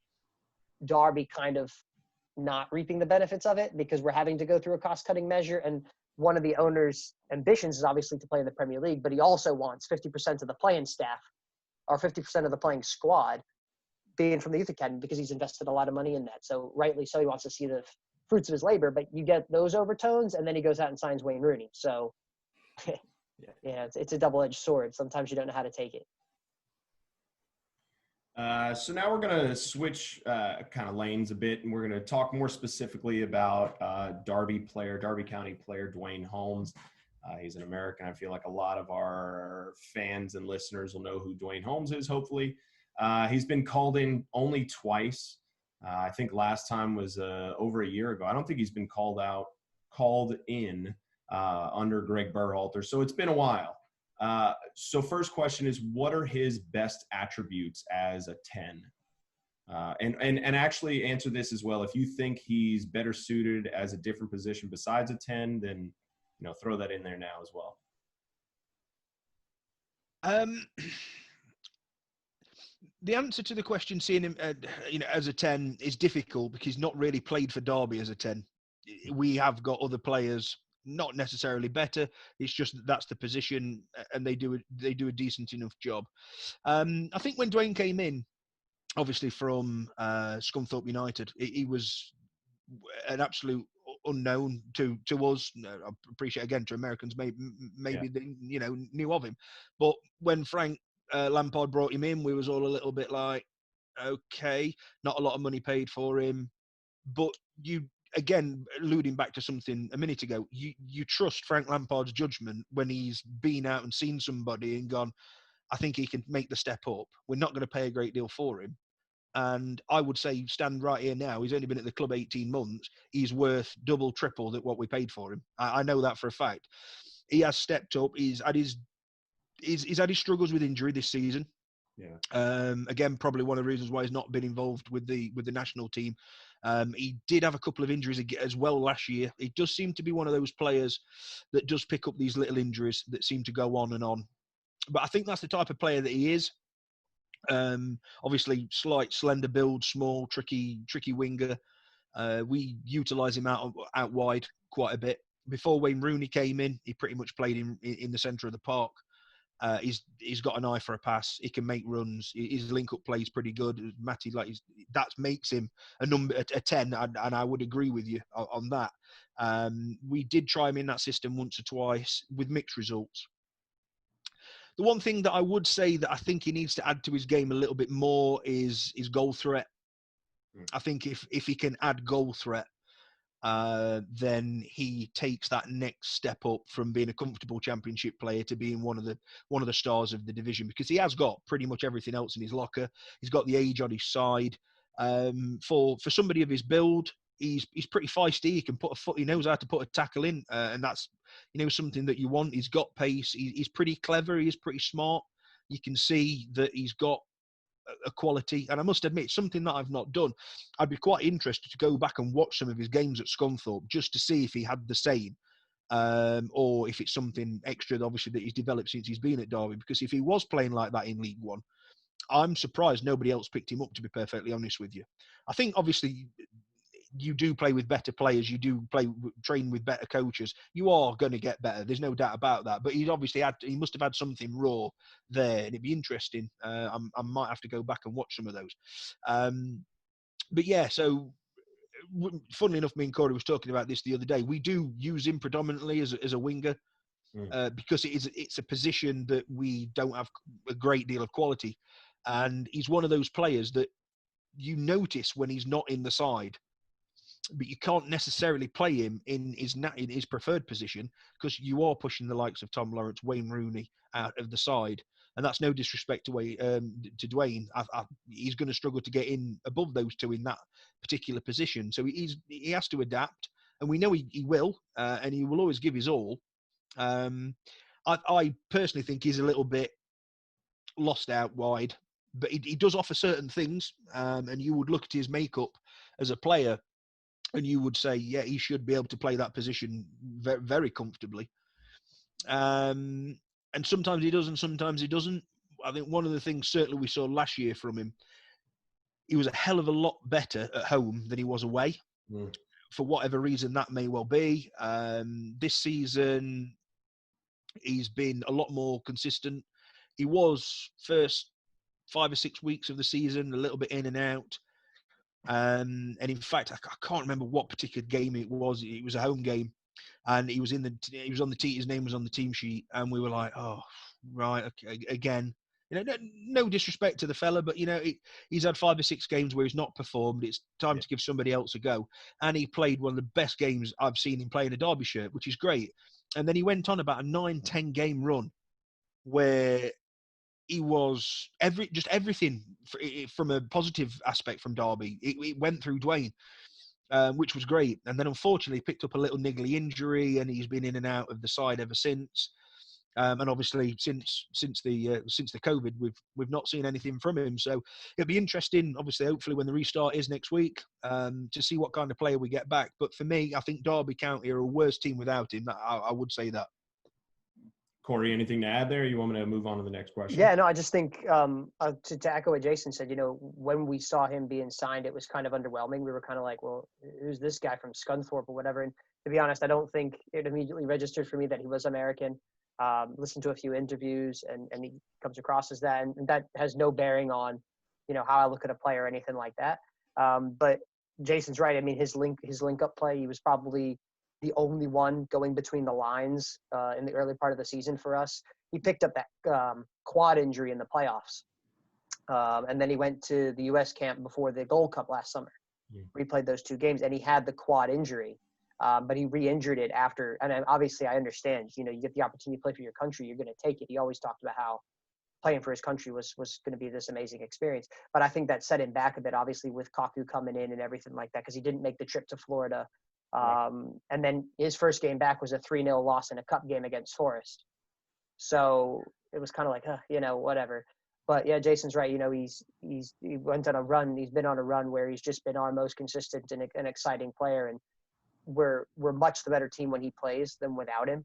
Derby kind of not reaping the benefits of it because we're having to go through a cost-cutting measure. And one of the owner's ambitions is obviously to play in the Premier League, but he also wants 50% of the playing staff or 50% of the playing squad being from the youth academy because he's invested a lot of money in that. So rightly so, he wants to see the fruits of his labor, but you get those overtones and then he goes out and signs Wayne Rooney. So it's a double-edged sword. Sometimes you don't know how to take it. So now we're going to switch kind of lanes a bit, and we're going to talk more specifically about Derby County player Duane Holmes. He's an American. I feel like a lot of our fans and listeners will know who Duane Holmes is, hopefully. He's been called in only twice. I think last time was over a year ago. I don't think he's been called in under Greg Berhalter. So it's been a while. So first question is, what are his best attributes as a 10? And actually answer this as well. If you think he's better suited as a different position besides a 10, then, throw that in there now as well. The answer to the question, seeing him, as a 10, is difficult because he's not really played for Derby as a 10. We have got other players, not necessarily better. It's just that's the position, and they do a decent enough job. I think when Duane came in, obviously from Scunthorpe United, he was an absolute unknown to us. I appreciate again to Americans, maybe they knew of him, but when Frank Lampard brought him in, we was all a little bit like, okay, not a lot of money paid for him, but you again alluding back to something a minute ago, you trust Frank Lampard's judgment when he's been out and seen somebody and gone, I think he can make the step up. We're not going to pay a great deal for him. And I would say, stand right here now, he's only been at the club 18 months. He's worth double, triple that what we paid for him. I know that for a fact. He has stepped up. He's had his struggles with injury this season. Yeah. Again, probably one of the reasons why he's not been involved with the national team. He did have a couple of injuries as well last year. He does seem to be one of those players that does pick up these little injuries that seem to go on and on. But I think that's the type of player that he is. Obviously, slight, slender build, small, tricky winger. We utilise him out wide quite a bit. Before Wayne Rooney came in, he pretty much played in the centre of the park. He's got an eye for a pass. He can make runs. His link-up play is pretty good. Matty, that makes him a 10, and I would agree with you on that. We did try him in that system once or twice with mixed results. The one thing that I would say that I think he needs to add to his game a little bit more is goal threat. I think if he can add goal threat, then he takes that next step up from being a comfortable championship player to being one of the stars of the division, because he has got pretty much everything else in his locker. He's got the age on his side. For somebody of his build, he's pretty feisty. He can put a foot. He knows how to put a tackle in, and that's something that you want. He's got pace. He's pretty clever. He's pretty smart. You can see that he's got a quality, and I must admit, something that I've not done. I'd be quite interested to go back and watch some of his games at Scunthorpe just to see if he had the same, or if it's something extra, obviously, that he's developed since he's been at Derby. Because if he was playing like that in League One, I'm surprised nobody else picked him up, to be perfectly honest with you. I think, obviously, you do play with better players, you do train with better coaches, you are going to get better. There's no doubt about that. But he must have had something raw there, and it'd be interesting. I might have to go back and watch some of those. But yeah, so funnily enough, me and Cory was talking about this the other day. We do use him predominantly as a winger. Because it's a position that we don't have a great deal of quality, and he's one of those players that you notice when he's not in the side, but you can't necessarily play him in his preferred position, because you are pushing the likes of Tom Lawrence, Wayne Rooney out of the side, and that's no disrespect to Duane. He's going to struggle to get in above those two in that particular position, so he has to adapt, and we know he will, and he will always give his all. I personally think he's a little bit lost out wide, but he does offer certain things, and you would look at his makeup as a player and you would say, yeah, he should be able to play that position very, very comfortably. And sometimes he does and sometimes he doesn't. I think one of the things certainly we saw last year from him, he was a hell of a lot better at home than he was away. For whatever reason that may well be. This season, he's been a lot more consistent. He was first 5 or 6 weeks of the season a little bit in and out. And in fact, I can't remember what particular game it was. It was a home game, and he was on the team. His name was on the team sheet, and we were like, "Oh, right, okay, again." No disrespect to the fella, but he's had 5 or 6 games where he's not performed. It's time to give somebody else a go, and he played one of the best games I've seen him play in a Derby shirt, which is great. And then he went on about a 9-10 game run where he was everything from a positive aspect from Derby. It went through Duane, which was great. And then unfortunately he picked up a little niggly injury, and he's been in and out of the side ever since. And obviously since the COVID, we've not seen anything from him. So it'll be interesting, obviously, hopefully when the restart is next week, to see what kind of player we get back. But for me, I think Derby County are a worse team without him. I would say that. Cory, anything to add there? Or you want me to move on to the next question? Yeah, no, I just think to echo what Jason said, when we saw him being signed, it was kind of underwhelming. We were kind of like, well, who's this guy from Scunthorpe or whatever? And to be honest, I don't think it immediately registered for me that he was American. Listened to a few interviews, and he comes across as that, and that has no bearing on, how I look at a player or anything like that. But Jason's right. I mean, his link up play, he was probably the only one going between the lines in the early part of the season for us. He picked up that quad injury in the playoffs. And then he went to the U.S. camp before the Gold Cup last summer. We played those 2 games, and he had the quad injury. But he re-injured it after. And obviously, I understand, you get the opportunity to play for your country, you're going to take it. He always talked about how playing for his country was going to be this amazing experience. But I think that set him back a bit, obviously, with Kaku coming in and everything like that, because he didn't make the trip to Florida. And then his first game back was a 3-0 loss in a cup game against Forest. So it was kind of like, whatever. But yeah, Jason's right. He went on a run. He's been on a run where he's just been our most consistent and exciting player. And we're much the better team when he plays than without him.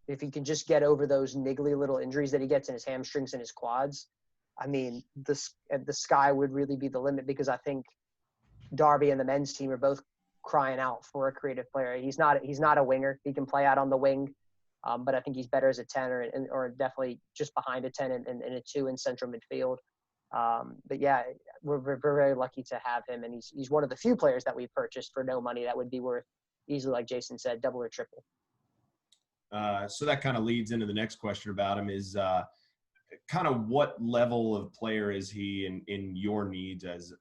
If he can just get over those niggly little injuries that he gets in his hamstrings and his quads, I mean, the sky would really be the limit, because I think Darby and the men's team are both crying out for a creative player. He's not a winger. He can play out on the wing, but I think he's better as a 10 or definitely just behind a 10 and a 2 in central midfield. But yeah, we're very lucky to have him, and he's one of the few players that we purchased for no money that would be worth easily, like Jason said, double or triple. So that kind of leads into the next question about him is kind of what level of player is he in your needs as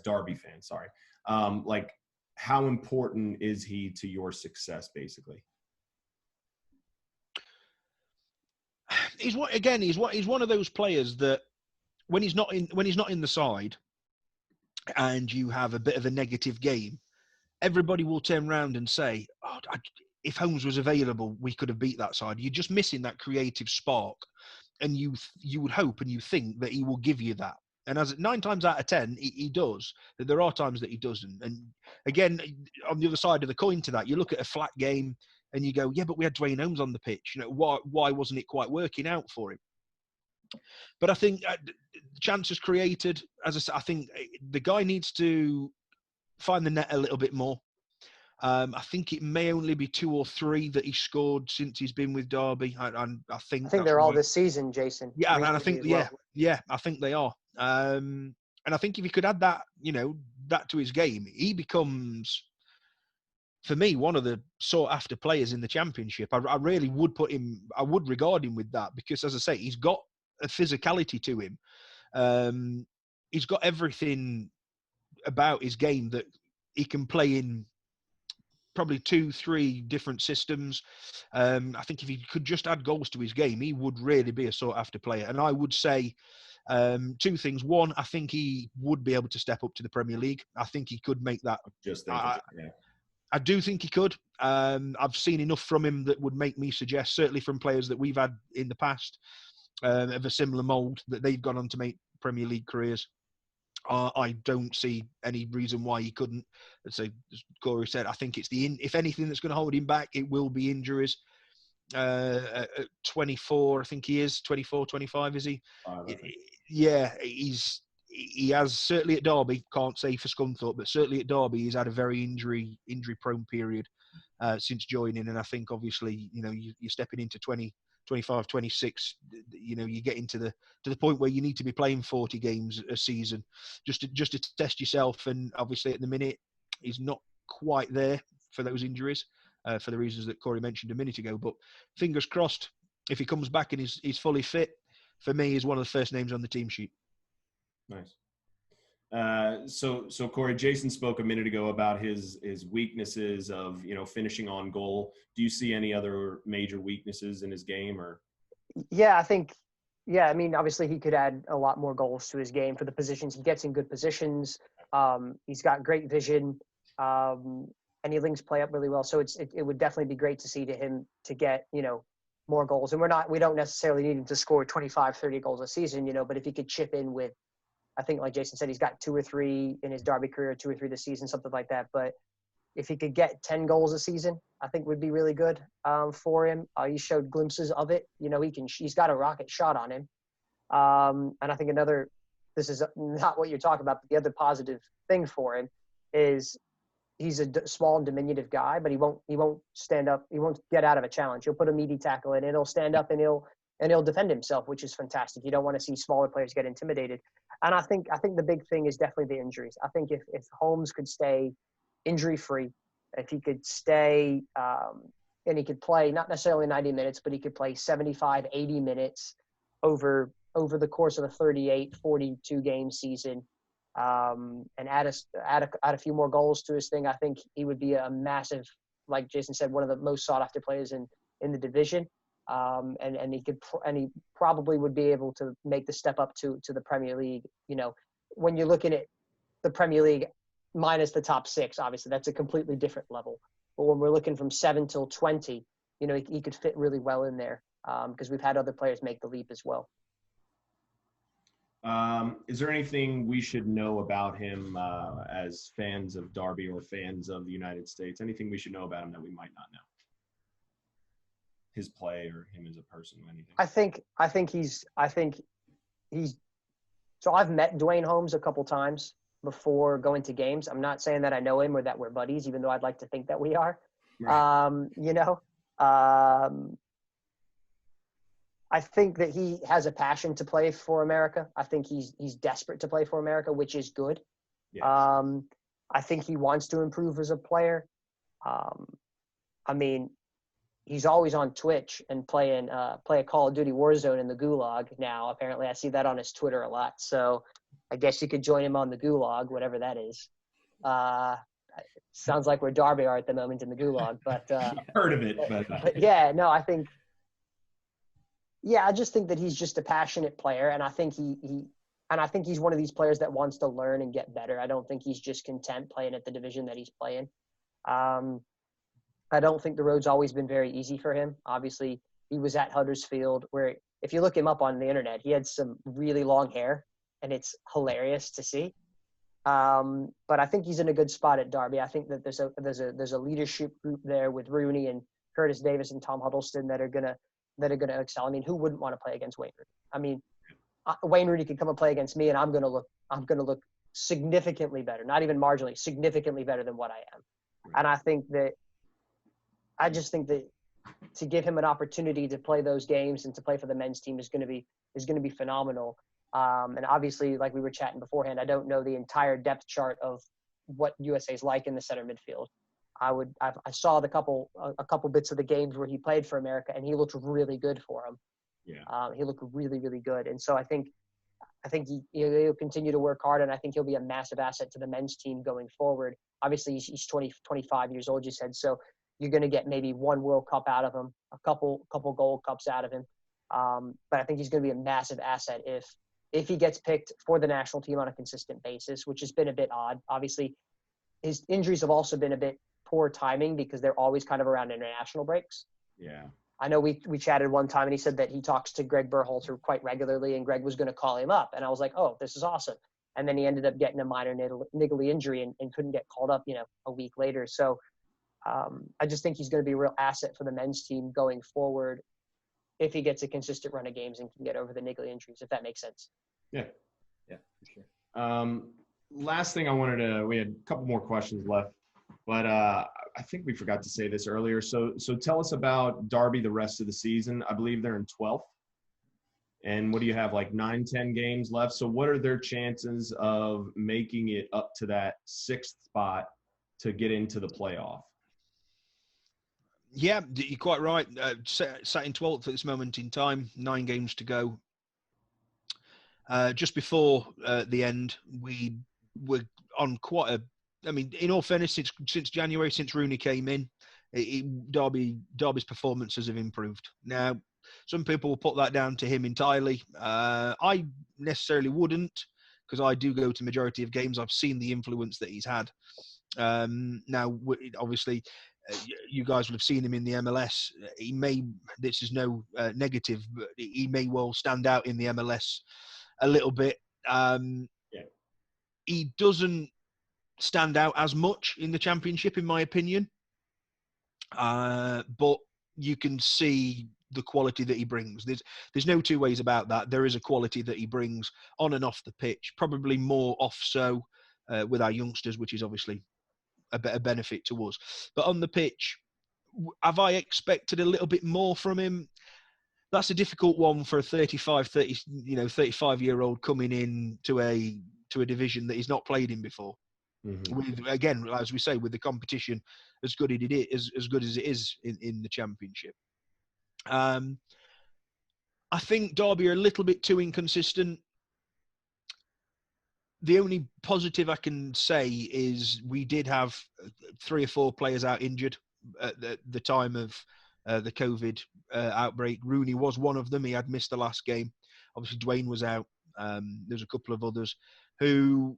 Derby fans? Sorry. Like, how important is he to your success, basically? He's one of those players that when he's not in the side and you have a bit of a negative game, everybody will turn around and say, if Holmes was available, we could have beat that side. You're just missing that creative spark, and you would hope and you think that he will give you that. And as 9 times out of 10, he does. There are times that he doesn't. And again, on the other side of the coin to that, you look at a flat game and you go, yeah, but we had Duane Holmes on the pitch. Why wasn't it quite working out for him? But I think chances created, as I said, I think the guy needs to find the net a little bit more. I think it may only be 2 or 3 that he scored since he's been with Derby. I think they're all this season, Jason. Yeah, and I think I think they are. And I think if he could add that, that to his game, he becomes, for me, one of the sought after players in the Championship. I really would I would regard him with that, because, as I say, he's got a physicality to him. He's got everything about his game that he can play in probably 2-3 different systems. I think if he could just add goals to his game, he would really be a sought after player. And I would say 2 things. One, I think he would be able to step up to the Premier League. I think he could make that. I do think he could. I've seen enough from him that would make me suggest, certainly from players that we've had in the past of a similar mould, that they've gone on to make Premier League careers. I don't see any reason why he couldn't. So, as Cory said, I think it's if anything that's going to hold him back, it will be injuries. At 24, I think he is 24, 25, is he? Yeah, he has, certainly at Derby, can't say for Scunthorpe, but certainly at Derby, he's had a very injury prone period since joining. And I think obviously, you're stepping into 25, 26, you get into the point where you need to be playing 40 games a season just to test yourself. And obviously at the minute, he's not quite there for those injuries, for the reasons that Cory mentioned a minute ago. But fingers crossed, if he comes back and he's fully fit, for me, he's one of the first names on the team sheet. Nice. So Cory, Jason spoke a minute ago about his weaknesses of, finishing on goal. Do you see any other major weaknesses in his game, or? Yeah, I think, I mean, obviously he could add a lot more goals to his game for the positions he gets in good positions. He's got great vision, and he links play up really well. So it would definitely be great to see him to get, more goals. And we don't necessarily need him to score 25, 30 goals a season, but if he could chip in with, I think, like Jason said, he's got 2 or 3 in his Derby career, 2 or 3 this season, something like that. But if he could get 10 goals a season, I think would be really good for him. He showed glimpses of it. You know, he's got a rocket shot on him. And I think this is not what you're talking about, but the other positive thing for him is he's a small and diminutive guy, but he won't stand up. He won't get out of a challenge. He'll put a meaty tackle in, and he'll stand up and he'll defend himself, which is fantastic. You don't want to see smaller players get intimidated. And I think the big thing is definitely the injuries. I think if Holmes could stay injury free, if he could stay and he could play not necessarily 90 minutes, but he could play 75, 80 minutes over the course of a 38, 42 game season, and add a few more goals to his thing, I think he would be a massive, like Jason said, one of the most sought after players in the division. And he probably would be able to make the step up to the Premier League. You know, when you're looking at the Premier League minus the top 6, obviously that's a completely different level. But when we're looking from 7 till 20, you know, he could fit really well in there because we've had other players make the leap as well. Is there anything we should know about him as fans of Derby or fans of the United States? Anything we should know about him that we might not know? His play or him as a person or anything? I think he's so I've met Duane Holmes a couple times before going to games. I'm not saying that I know him or that we're buddies, even though I'd like to think that we are. Right. You know, I think that he has a passion to play for America. I think he's desperate to play for America, which is good. Yes. I think he wants to improve as a player. I mean, he's always on Twitch and play a Call of Duty Warzone in the Gulag now. Apparently, I see that on his Twitter a lot. So I guess you could join him on the Gulag, whatever that is. Sounds like where Derby are at the moment in the Gulag, but I've heard of it. But yeah, no, I just think that he's just a passionate player, and I think I think he's one of these players that wants to learn and get better. I don't think he's just content playing at the division that he's playing. I don't think the road's always been very easy for him. Obviously, he was at Huddersfield, where if you look him up on the internet, he had some really long hair, and it's hilarious to see. But I think he's in a good spot at Derby. I think that there's a leadership group there with Rooney and Curtis Davis and Tom Huddleston that are gonna excel. I mean, who wouldn't want to play against Wayne Rooney? I mean, Wayne Rooney could come and play against me, and I'm gonna look significantly better, not even marginally, significantly better than what I am. And I just think that to give him an opportunity to play those games and to play for the men's team is going to be phenomenal. And obviously, like we were chatting beforehand, I don't know the entire depth chart of what USA's like in the center midfield. I saw a couple bits of the games where he played for America, and he looked really good for him. Yeah. He looked really, really good. And so I think he'll continue to work hard, and I think he'll be a massive asset to the men's team going forward. Obviously, he's 25 years old, you said, so you're going to get maybe one World Cup out of him, a couple Gold Cups out of him. But I think he's going to be a massive asset if he gets picked for the national team on a consistent basis, which has been a bit odd. Obviously, his injuries have also been a bit poor timing because they're always kind of around international breaks. Yeah. I know we chatted one time, and he said that he talks to Greg Berhalter quite regularly, and Greg was going to call him up. And I was like, oh, this is awesome. And then he ended up getting a minor niggly injury and couldn't get called up, a week later. So I just think he's going to be a real asset for the men's team going forward if he gets a consistent run of games and can get over the niggly injuries, if that makes sense. Yeah, for sure. Last thing we had a couple more questions left, but I think we forgot to say this earlier. So tell us about Derby the rest of the season. I believe they're in 12th. And what do you have, like 9-10 games left? So what are their chances of making it up to that 6th spot to get into the playoff? Yeah, you're quite right. Sat in 12th at this moment in time, 9 games to go. Just before the end, we were on quite a. I mean, in all fairness, since January, since Rooney came in, Derby's performances have improved. Now, some people will put that down to him entirely. I necessarily wouldn't, because I do go to majority of games. I've seen the influence that he's had. Now, obviously, you guys would have seen him in the MLS. This is no negative, but he may well stand out in the MLS a little bit. He doesn't stand out as much in the Championship, in my opinion. But you can see the quality that he brings. There's no two ways about that. There is a quality that he brings on and off the pitch, probably more off so with our youngsters, which is obviously a better benefit to us. But on the pitch, have I expected a little bit more from him? That's a difficult one for a 35-year-old coming in to a division that he's not played in before. Mm-hmm. With, again, as we say, with the competition as good as it is in the Championship. I think Derby are a little bit too inconsistent. The only positive I can say is we did have 3 or 4 players out injured at the time of the COVID outbreak. Rooney was one of them. He had missed the last game. Obviously, Duane was out. There's a couple of others who,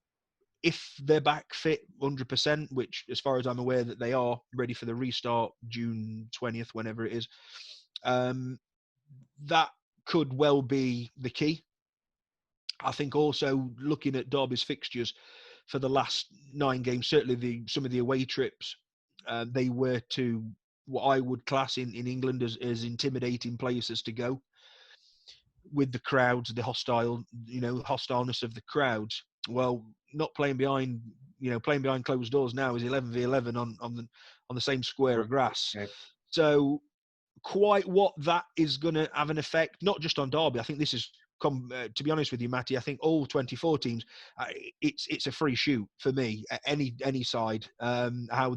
if they're back fit 100%, which as far as I'm aware that they are, ready for the restart June 20th, whenever it is, that could well be the key. I think also looking at Derby's fixtures for the last 9 games, certainly some of the away trips, they were to what I would class in England as intimidating places to go, with the crowds, the hostileness of the crowds. Well, not playing behind closed doors now is 11v11 on the same square of grass. Okay. So quite what that is going to have an effect, not just on Derby. I think this is, to be honest with you, Matty, I think all 24 teams, it's a free shoot for me. Any side, how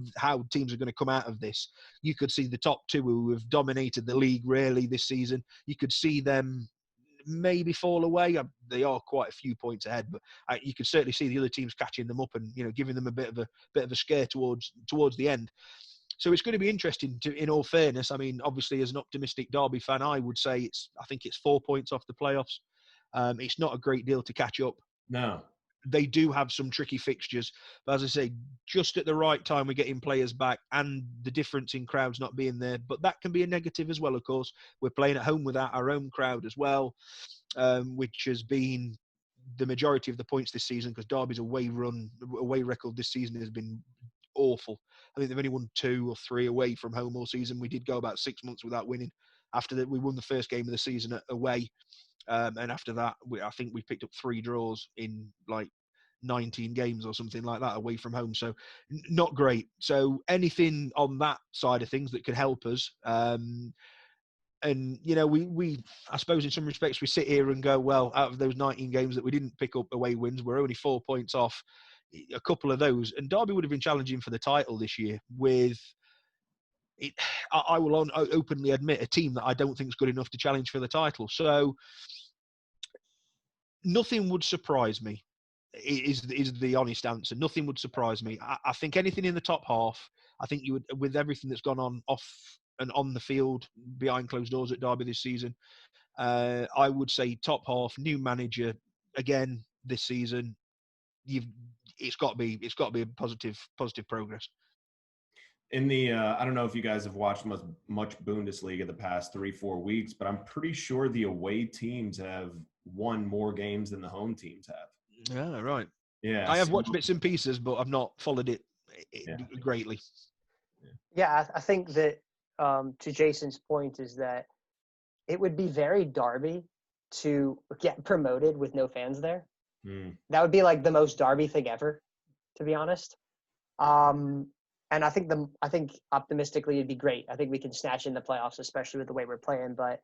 teams are going to come out of this. You could see the top 2 who have dominated the league really this season. You could see them maybe fall away. They are quite a few points ahead, but you could certainly see the other teams catching them up and giving them a bit of a scare towards the end. So it's going to be interesting. In all fairness, I mean, obviously, as an optimistic Derby fan, I would say I think it's 4 points off the playoffs. It's not a great deal to catch up. No. They do have some tricky fixtures, but as I say, just at the right time, we're getting players back, and the difference in crowds not being there. But that can be a negative as well, of course. We're playing at home without our own crowd as well, which has been the majority of the points this season, because Derby's away record this season has been awful. I think they've only won 2 or 3 away from home all season. We did go about 6 months without winning. After that, we won the first game of the season away. And after that, I think we picked up 3 draws in like 19 games or something like that away from home. So not great. So anything on that side of things that could help us. And, we I suppose in some respects, we sit here and go, well, out of those 19 games that we didn't pick up away wins, we're only 4 points off a couple of those. And Derby would have been challenging for the title this year with it. I will openly admit a team that I don't think is good enough to challenge for the title. So nothing would surprise me, is the honest answer. Nothing would surprise me. I think anything in the top half, I think you would, with everything that's gone on off and on the field behind closed doors at Derby this season, I would say top half, new manager again this season. It's got to be a positive progress. In the I don't know if you guys have watched much Bundesliga the past 3-4 weeks, but I'm pretty sure the away teams have won more games than the home teams have. Yeah, right. Yeah, I have watched bits and pieces, but I've not followed it greatly. Yeah, I think that to Jason's point is that it would be very Derby to get promoted with no fans there. That would be like the most Derby thing ever, to be honest. And I think optimistically it'd be great. I think we can snatch in the playoffs, especially with the way we're playing. But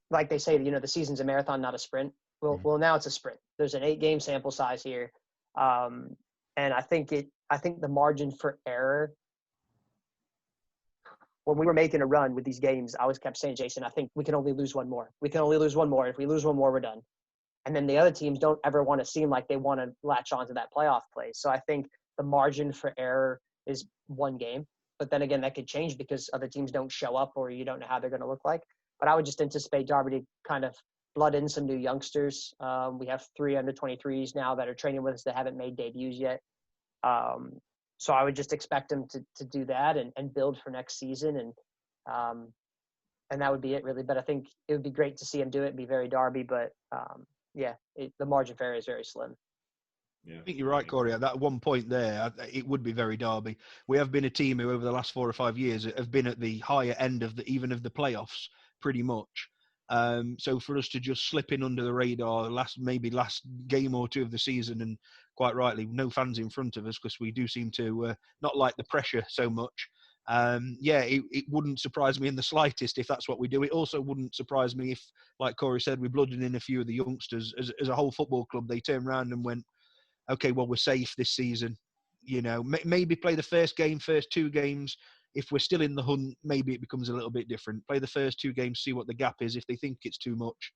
like they say, the season's a marathon, not a sprint. Well, now it's a sprint. There's an 8-game sample size here, and I think the margin for error. When we were making a run with these games, I always kept saying, Jason, I think we can only lose one more. We can only lose one more. If we lose one more, we're done. And then the other teams don't ever want to seem like they want to latch onto that playoff place. So I think the margin for error is 1 game. But then again, that could change because other teams don't show up or you don't know how they're going to look like. But I would just anticipate Derby to kind of blood in some new youngsters. We have 3 under-23s now that are training with us that haven't made debuts yet. So I would just expect them to do that and build for next season. And that would be it, really. But I think it would be great to see him do it and be very Derby. But, the margin for error is very slim. Yeah. I think you're right, Cory. At that one point there, it would be very Derby. We have been a team who, over the last 4 or 5 years, have been at the higher end of even of the playoffs, pretty much. So for us to just slip in under the radar last game or two of the season, and quite rightly, no fans in front of us because we do seem to not like the pressure so much. It wouldn't surprise me in the slightest if that's what we do. It also wouldn't surprise me if, like Cory said, we blooded in a few of the youngsters as a whole football club. They turned around and went, okay, well, we're safe this season. Maybe play the first 2 games. If we're still in the hunt, maybe it becomes a little bit different. Play the first 2 games, see what the gap is. If they think it's too much,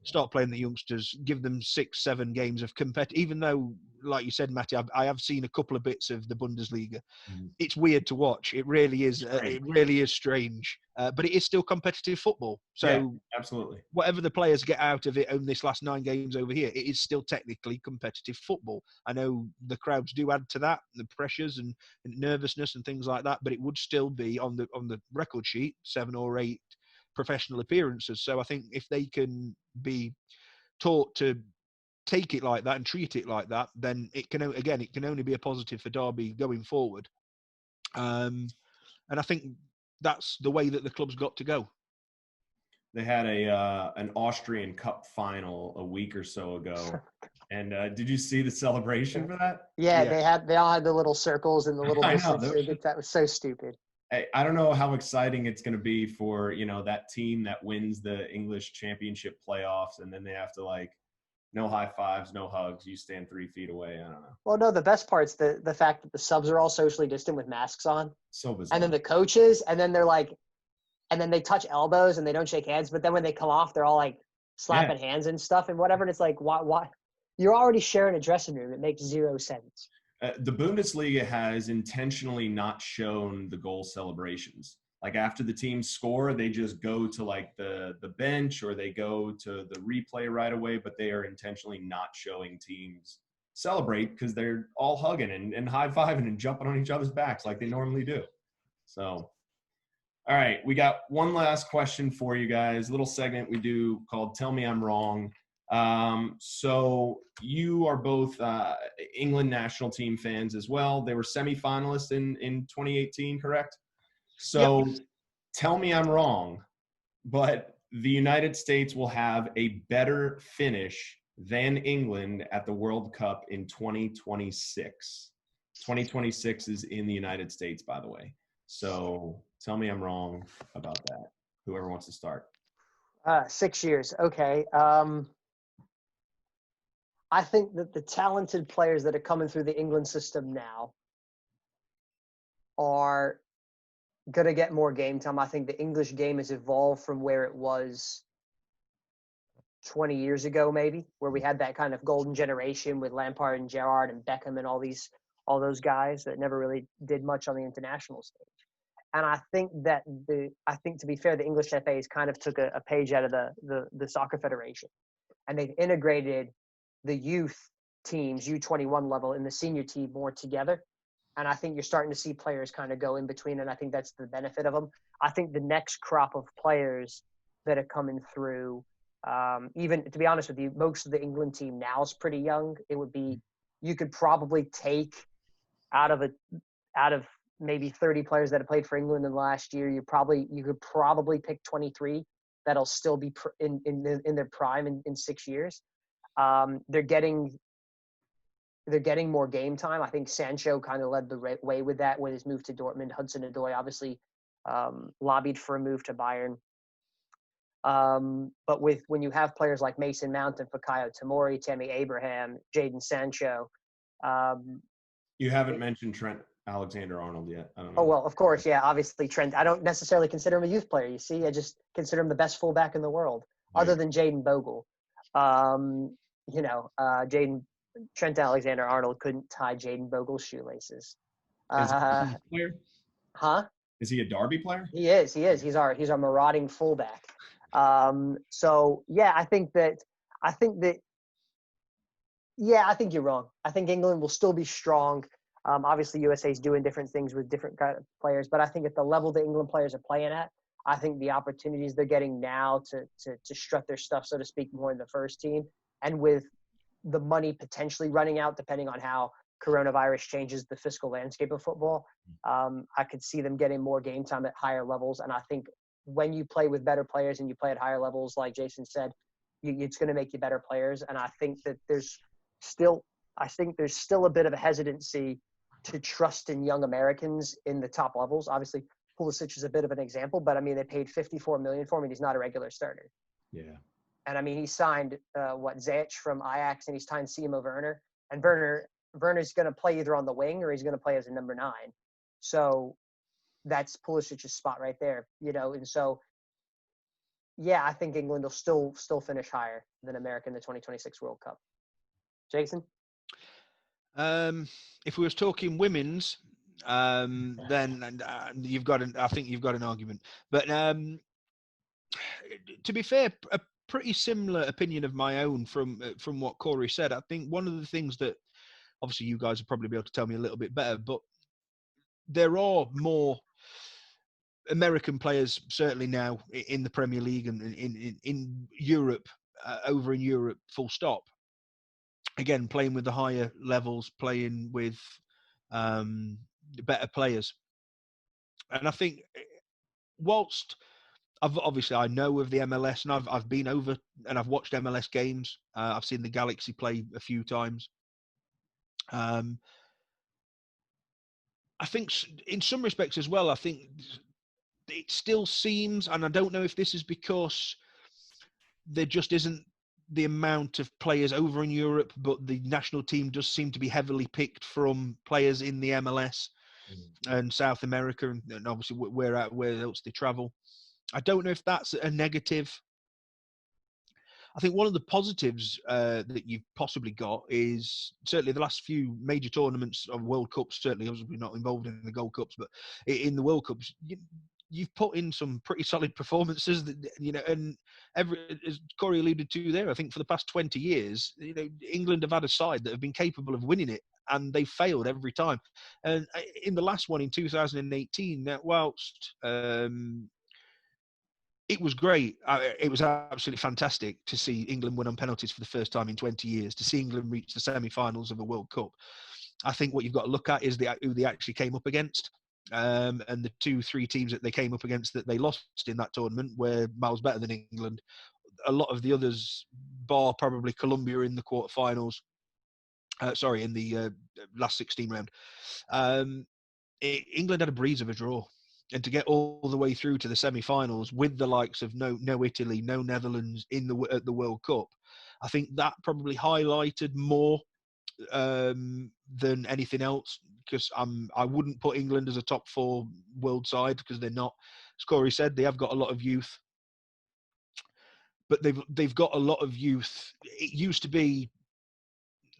start playing the youngsters. Give them 6, 7 games of even though, like you said, Matty, I have seen a couple of bits of the Bundesliga. Mhm. It's weird to watch. It really is. It really is strange. But it is still competitive football. So yeah, absolutely. Whatever the players get out of it on this last 9 games over here, it is still technically competitive football. I know the crowds do add to that, the pressures and nervousness and things like that, but it would still be on the record sheet 7 or 8 professional appearances. So I think if they can be taught to take it like that and treat it like that, then it can only be a positive for Derby going forward. And I think that's the way that the club's got to go. They had an Austrian Cup final a week or so ago, and did you see the celebration for that? Yeah, they all had the little circles and the little distance. That was so stupid. I don't know how exciting it's going to be for that team that wins the English Championship playoffs, and then they have to no high fives, no hugs. You stand 3 feet away. I don't know. Well, no, the best part's the fact that the subs are all socially distant with masks on. So bizarre. And then the coaches, and then and then they touch elbows and they don't shake hands. But then when they come off, they're all slapping hands and stuff and whatever. And it's why? You're already sharing a dressing room. It makes 0 sense. The Bundesliga has intentionally not shown the goal celebrations. After the teams score, they just go to the bench or they go to the replay right away, but they are intentionally not showing teams celebrate because they're all hugging and high-fiving and jumping on each other's backs like they normally do. So, all right, we got one last question for you guys, a little segment we do called Tell Me I'm Wrong. So you are both England national team fans as well. They were semifinalists in 2018, correct? So Yep. Tell me I'm wrong, but the United States will have a better finish than England at the World Cup in 2026. 2026 is in the United States, by the way. So tell me I'm wrong about that. Whoever wants to start. 6 years. Okay. I think that the talented players that are coming through the England system now are going to get more game time. I think the English game has evolved from where it was 20 years ago, maybe, where we had that kind of golden generation with Lampard and Gerrard and Beckham and all those guys that never really did much on the international stage. And I think to be fair, the English FA has kind of took a page out of the Soccer Federation, and they've integrated the youth teams, U21 level, and the senior team more together. And I think you're starting to see players kind of go in between, and I think that's the benefit of them. I think the next crop of players that are coming through, even to be honest with you, most of the England team now is pretty young. It would be, you could probably take out of maybe 30 players that have played for England in the last year, you could probably pick 23 that'll still be in their prime in 6 years. They're getting more game time. I think Sancho kind of led the way with that with his move to Dortmund. Hudson-Odoi obviously lobbied for a move to Bayern. But when you have players like Mason Mount and Fikayo Tomori, Tammy Abraham, Jadon Sancho. You haven't mentioned Trent Alexander-Arnold yet. I don't know. Oh, well, of course, yeah, obviously Trent. I don't necessarily consider him a youth player, you see. I just consider him the best fullback in the world, other than Jaden Bogle. Trent Alexander-Arnold couldn't tie Jaden Bogle's shoelaces. Is he a Derby player? Huh? Is he a Derby player? He is. He's our marauding fullback. So yeah, I think you're wrong. I think England will still be strong. Obviously USA is doing different things with different kind of players, but I think at the level the England players are playing at, I think the opportunities they're getting now to strut their stuff, so to speak, more in the first team, and with the money potentially running out depending on how coronavirus changes the fiscal landscape of football. I could see them getting more game time at higher levels. And I think when you play with better players and you play at higher levels, like Jason said, it's going to make you better players. And I think that there's still a bit of a hesitancy to trust in young Americans in the top levels. Obviously, Pulisic is a bit of an example, but I mean, they paid $54 million for him, and he's not a regular starter. Yeah. And I mean, he signed Ziyech from Ajax, and he's signed Timo Werner. And Werner's going to play either on the wing or he's going to play as a number 9. So that's Pulisic's spot right there, you know. And so, yeah, I think England will still finish higher than America in the 2026 World Cup. Jason? If we was talking women's, then you've got I think you've got an argument. But to be fair, a pretty similar opinion of my own from what Cory said. I think one of the things that obviously you guys will probably be able to tell me a little bit better, but there are more American players certainly now in the Premier League and in Europe, over in Europe, full stop. Again, playing with the higher levels, playing with better players. And I think whilst I know of the MLS, and I've been over and I've watched MLS games. I've seen the Galaxy play a few times. I think in some respects as well, I think it still seems, and I don't know if this is because there just isn't the amount of players over in Europe, but the national team does seem to be heavily picked from players in the MLS and South America, and obviously where else they travel. I don't know if that's a negative. I think one of the positives that you've possibly got is certainly the last few major tournaments of World Cups, certainly obviously not involved in the Gold Cups, but in the World Cups, you've put in some pretty solid performances that, you know, and as Cory alluded to there, I think for the past 20 years, you know, England have had a side that have been capable of winning it, and they failed every time. And in the last one in 2018, whilst it was great. It was absolutely fantastic to see England win on penalties for the first time in 20 years, to see England reach the semi-finals of a World Cup. I think what you've got to look at is who they actually came up against. And the 2-3 teams that they came up against that they lost in that tournament were miles better than England. A lot of the others, bar probably Colombia in the quarterfinals, in the last 16 round, England had a breeze of a draw. And to get all the way through to the semi-finals with the likes of no Italy, no Netherlands at the World Cup, I think that probably highlighted more than anything else, because I wouldn't put England as a top 4 world side, because they're not. As Cory said, they have got a lot of youth, but they've got a lot of youth. It used to be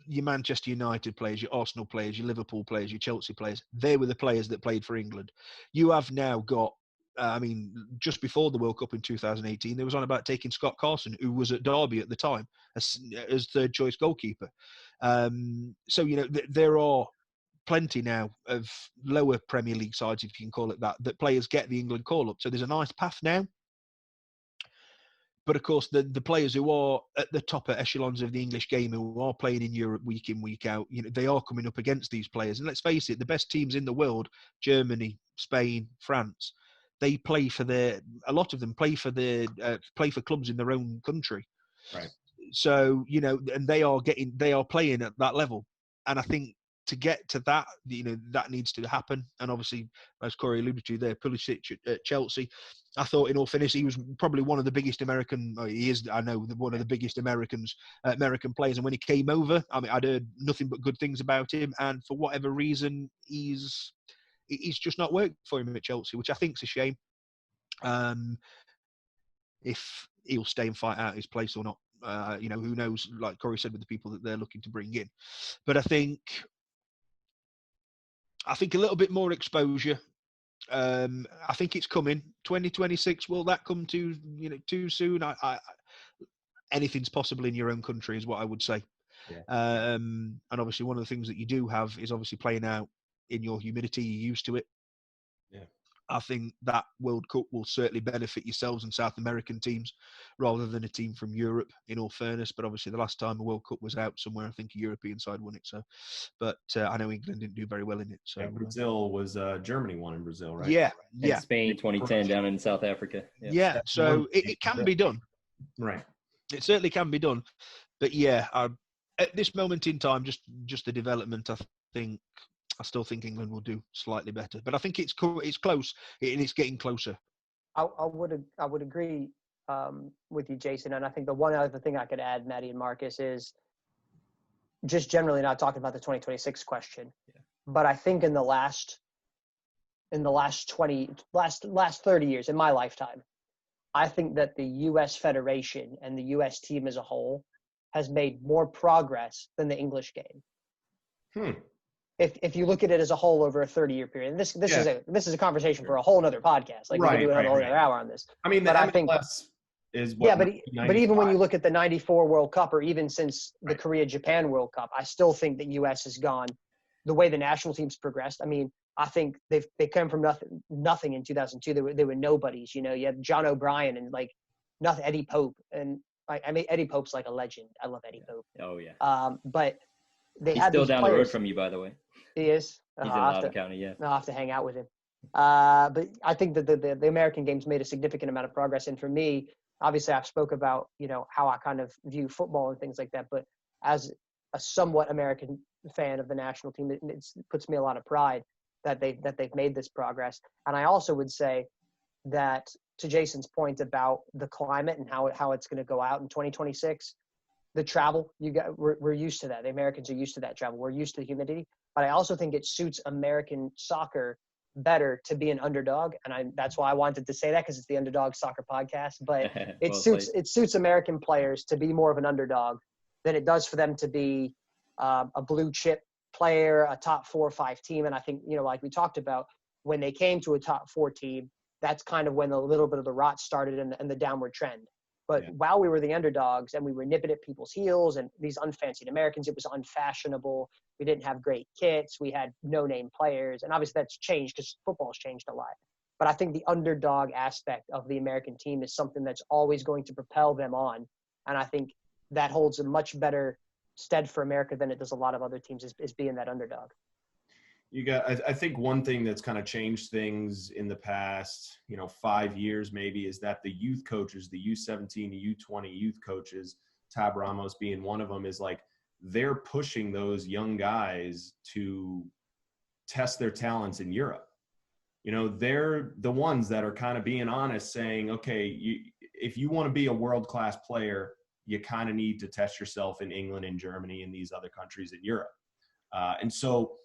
your Manchester United players, your Arsenal players, your Liverpool players, your Chelsea players. They were the players that played for England. You have now got, just before the World Cup in 2018, there was on about taking Scott Carson, who was at Derby at the time, as third choice goalkeeper. So, you know, there are plenty now of lower Premier League sides, if you can call it that players get the England call up. So there's a nice path now. But of course, the players who are at the top echelons of the English game, who are playing in Europe week in, week out, you know, they are coming up against these players. And let's face it, the best teams in the world, Germany, Spain, France, they play for a lot of them play for clubs in their own country. Right. So, you know, and they are playing at that level. And I think to get to that, you know, that needs to happen. And obviously, as Cory alluded to there, Pulisic at Chelsea, I thought, in all fairness, he was probably one of the biggest American. He is, I know, one of the biggest American players. And when he came over, I mean, I'd heard nothing but good things about him. And for whatever reason, he's just not worked for him at Chelsea, which I think's a shame. If he'll stay and fight out his place or not, you know, who knows? Like Cory said, with the people that they're looking to bring in, but I think a little bit more exposure. I think it's coming. 2026. Will that come too soon? Anything's possible in your own country, is what I would say. Yeah. And obviously, one of the things that you do have is obviously playing out in your humidity. You're used to it. Yeah. I think that World Cup will certainly benefit yourselves and South American teams rather than a team from Europe, in all fairness. But obviously, the last time a World Cup was out somewhere, I think a European side won it. So, but I know England didn't do very well in it. So yeah, Brazil was Germany won in Brazil, right? Yeah, And Spain 2010 down in South Africa. Yeah. So it can be done. Right. It certainly can be done. But yeah, at this moment in time, just the development, I still think England will do slightly better. But I think it's close, and it's getting closer. I would agree with you, Jason. And I think the one other thing I could add, Matty and Marcus, is just generally not talking about the 2026 question, but I think in the last 30 years in my lifetime, I think that the U.S. Federation and the U.S. team as a whole has made more progress than the English game. If you look at it as a whole over a 30-year period, and this is a conversation for a whole nother podcast. Like we can do another whole other hour on this. I mean, I think is what, but even when you look at the '94 World Cup, or even since the Korea-Japan World Cup, I still think that U.S. has gone the way the national teams progressed. I mean, I think they come from nothing in 2002. They were nobodies. You know, you had John O'Brien and like nothing, Eddie Pope, and I mean Eddie Pope's like a legend. I love Eddie Pope. Oh yeah. But he's still down the road from you, by the way. He is. He's in Loudoun County, yeah. I'll have to hang out with him. But I think that the American game's made a significant amount of progress. And for me, obviously I've spoke about, you know, how I kind of view football and things like that. But as a somewhat American fan of the national team, it puts me a lot of pride that they've made this progress. And I also would say that, to Jason's point about the climate and how it's going to go out in 2026, the travel, we're used to that. The Americans are used to that travel. We're used to the humidity. But I also think it suits American soccer better to be an underdog. And that's why I wanted to say that, because it's the Underdog Soccer Podcast. But it suits American players to be more of an underdog than it does for them to be a blue chip player, a top 4 or 5 team. And I think, you know, like we talked about, when they came to a top 4 team, that's kind of when a little bit of the rot started and the downward trend. But while we were the underdogs and we were nipping at people's heels and these unfancied Americans, it was unfashionable. We didn't have great kits. We had no-name players. And obviously that's changed because football's changed a lot. But I think the underdog aspect of the American team is something that's always going to propel them on. And I think that holds a much better stead for America than it does a lot of other teams, is being that underdog. I think one thing that's kind of changed things in the past, 5 years maybe, is that the youth coaches, the U17, the U20 youth coaches, Tab Ramos being one of them, is like they're pushing those young guys to test their talents in Europe. They're the ones that are kind of being honest, saying, okay, if you want to be a world-class player, you kind of need to test yourself in England and Germany and these other countries in Europe. And so,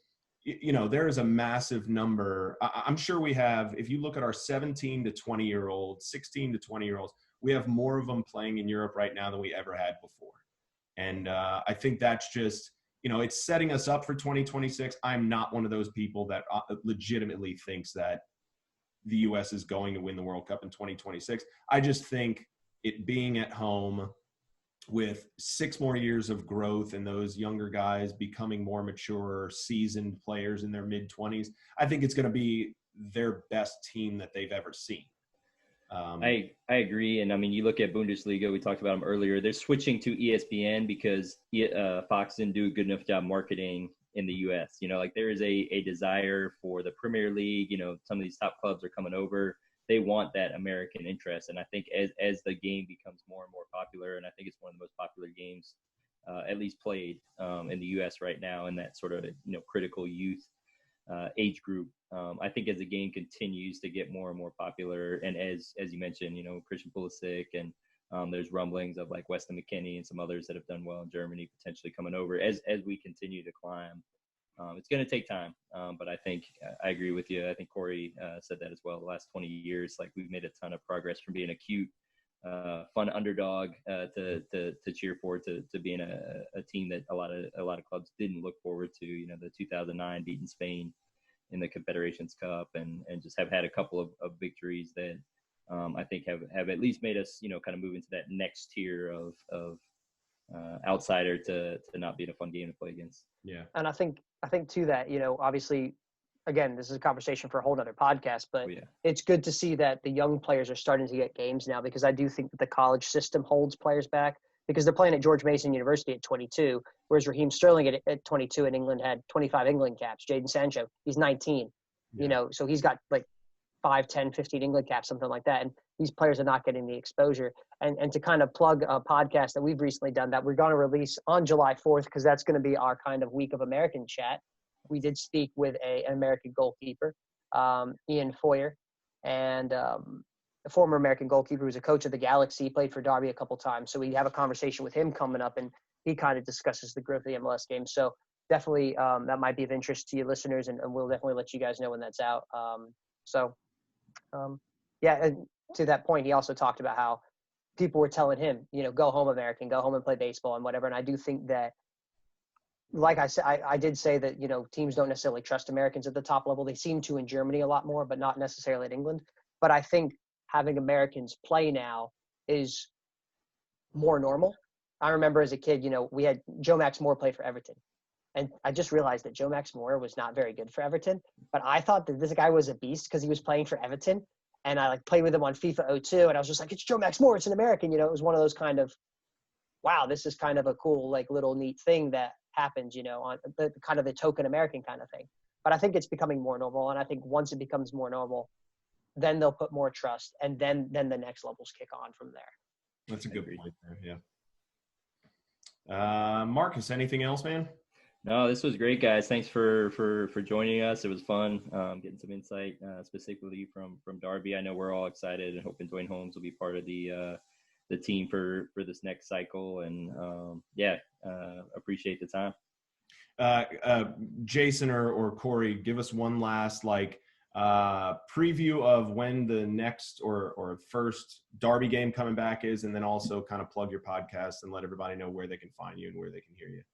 there is a massive number. I'm sure we have, if you look at our 17 to 20-year-olds, 16 to 20-year-olds, we have more of them playing in Europe right now than we ever had before. And I think that's just, it's setting us up for 2026. I'm not one of those people that legitimately thinks that the U.S. is going to win the World Cup in 2026. I just think it being at home with 6 more years of growth and those younger guys becoming more mature, seasoned players in their mid-20s, I think it's going to be their best team that they've ever seen. I agree. And I mean, you look at Bundesliga, we talked about them earlier. They're switching to ESPN because Fox didn't do a good enough job marketing in the U.S. Like there is a desire for the Premier League. Some of these top clubs are coming over. They want that American interest. And I think as the game becomes more and more popular, and I think it's one of the most popular games at least played in the U.S. right now in that sort of, critical youth age group. I think as the game continues to get more and more popular, and as you mentioned, Christian Pulisic, and there's rumblings of like Weston McKennie and some others that have done well in Germany potentially coming over as we continue to climb. It's going to take time, but I think I agree with you. I think Cory said that as well. The last 20 years, like we've made a ton of progress from being a cute, fun underdog to cheer for to being a team that a lot of clubs didn't look forward to. The 2009 beating Spain in the Confederations Cup, and just have had a couple of victories that I think have at least made us kind of move into that next tier of outsider to not being a fun game to play against. Yeah. And I think to that, obviously again, this is a conversation for a whole other podcast, but Oh, yeah. it's good to see that the young players are starting to get games now, because I do think that the college system holds players back, because they're playing at George Mason University at 22, whereas Raheem Sterling at 22 in England had 25 England caps. Jadon Sancho, he's 19, so he's got like 5, 10, 15 England caps, something like that. And these players are not getting the exposure. And to kind of plug a podcast that we've recently done that we're going to release on July 4th, because that's going to be our kind of week of American chat. We did speak with an American goalkeeper, Ian Foyer, and a former American goalkeeper who was a coach of the Galaxy, played for Derby a couple times. So we have a conversation with him coming up, and he kind of discusses the growth of the MLS game. So definitely that might be of interest to you listeners, and we'll definitely let you guys know when that's out. And to that point, he also talked about how people were telling him, go home, American, go home and play baseball and whatever. And I do think that, like I said, I did say that, teams don't necessarily trust Americans at the top level. They seem to in Germany a lot more, but not necessarily in England. But I think having Americans play now is more normal. I remember as a kid, we had Joe Max Moore play for Everton. And I just realized that Joe Max Moore was not very good for Everton. But I thought that this guy was a beast because he was playing for Everton. And I played with him on FIFA 02. And I was just like, it's Joe Max Moore. It's an American. It was one of those kind of, wow, this is kind of a cool, little neat thing that happens, on the kind of the token American kind of thing. But I think it's becoming more normal. And I think once it becomes more normal, then they'll put more trust. And then the next levels kick on from there. That's a good point there, yeah. Marcus, anything else, man? No, this was great, guys. Thanks for joining us. It was fun getting some insight specifically from Derby. I know we're all excited and hoping Duane Holmes will be part of the team for this next cycle. And appreciate the time. Jason or Cory, give us one last preview of when the next or first Derby game coming back is, and then also kind of plug your podcast and let everybody know where they can find you and where they can hear you.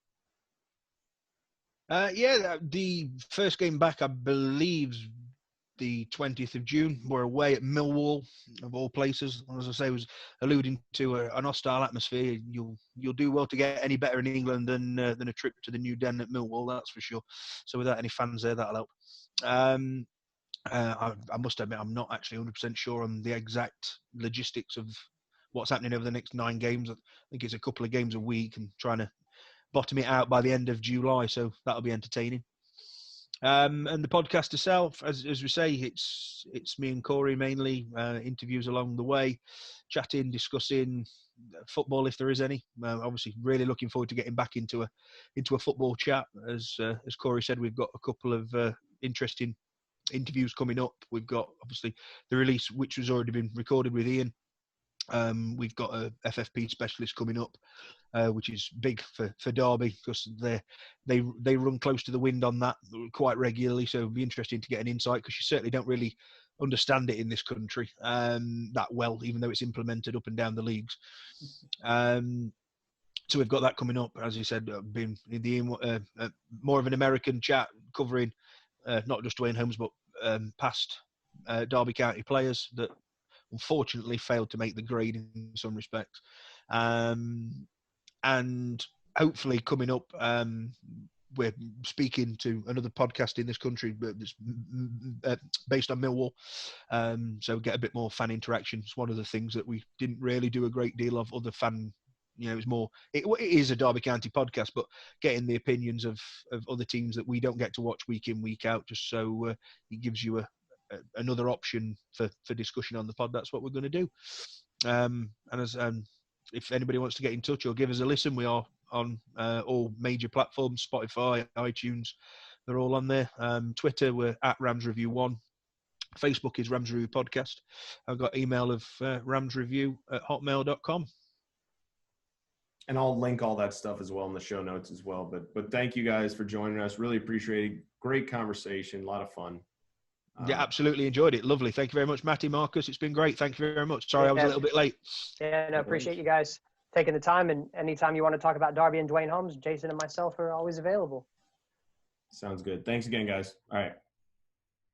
The first game back, I believe, the 20th of June. We're away at Millwall, of all places. As I say, I was alluding to an hostile atmosphere. You'll do well to get any better in England than a trip to the new den at Millwall, that's for sure. So without any fans there, that'll help. I must admit, I'm not actually 100% sure on the exact logistics of what's happening over the next 9 games. I think it's a couple of games a week and trying to bottom it out by the end of July, so that'll be entertaining. And the podcast itself, as we say, it's me and Cory mainly, interviews along the way, chatting, discussing football if there is any. Obviously, really looking forward to getting back into a football chat. As Cory said, we've got a couple of interesting interviews coming up. We've got obviously the release, which has already been recorded with Ian. We've got a FFP specialist coming up, which is big for Derby because they run close to the wind on that quite regularly. So it'll be interesting to get an insight because you certainly don't really understand it in this country that well, even though it's implemented up and down the leagues. So we've got that coming up, as you said, being more of an American chat covering not just Duane Holmes but past Derby County players that unfortunately failed to make the grade in some respects. And hopefully coming up, we're speaking to another podcast in this country that's based on Millwall. So get a bit more fan interaction. It's one of the things that we didn't really do a great deal of. Other fan, it's more, it is a Derby County podcast, but getting the opinions of other teams that we don't get to watch week in, week out, just so it gives you another option for discussion on the pod. That's what we're going to do. And as if anybody wants to get in touch or give us a listen, we are on all major platforms: Spotify, iTunes. They're all on there. Twitter, we're at RamsReview1. Facebook is Rams Review Podcast. I've got email of ramsreview@hotmail.com. And I'll link all that stuff as well in the show notes as well. But thank you guys for joining us. Really appreciate it. Great conversation. A lot of fun. Yeah, absolutely enjoyed it. Lovely. Thank you very much, Matty Marcus. It's been great. Thank you very much. Sorry, I was a little bit late. Yeah, no, appreciate you guys taking the time. And anytime you want to talk about Derby and Duane Holmes, Jason and myself are always available. Sounds good. Thanks again, guys. All right.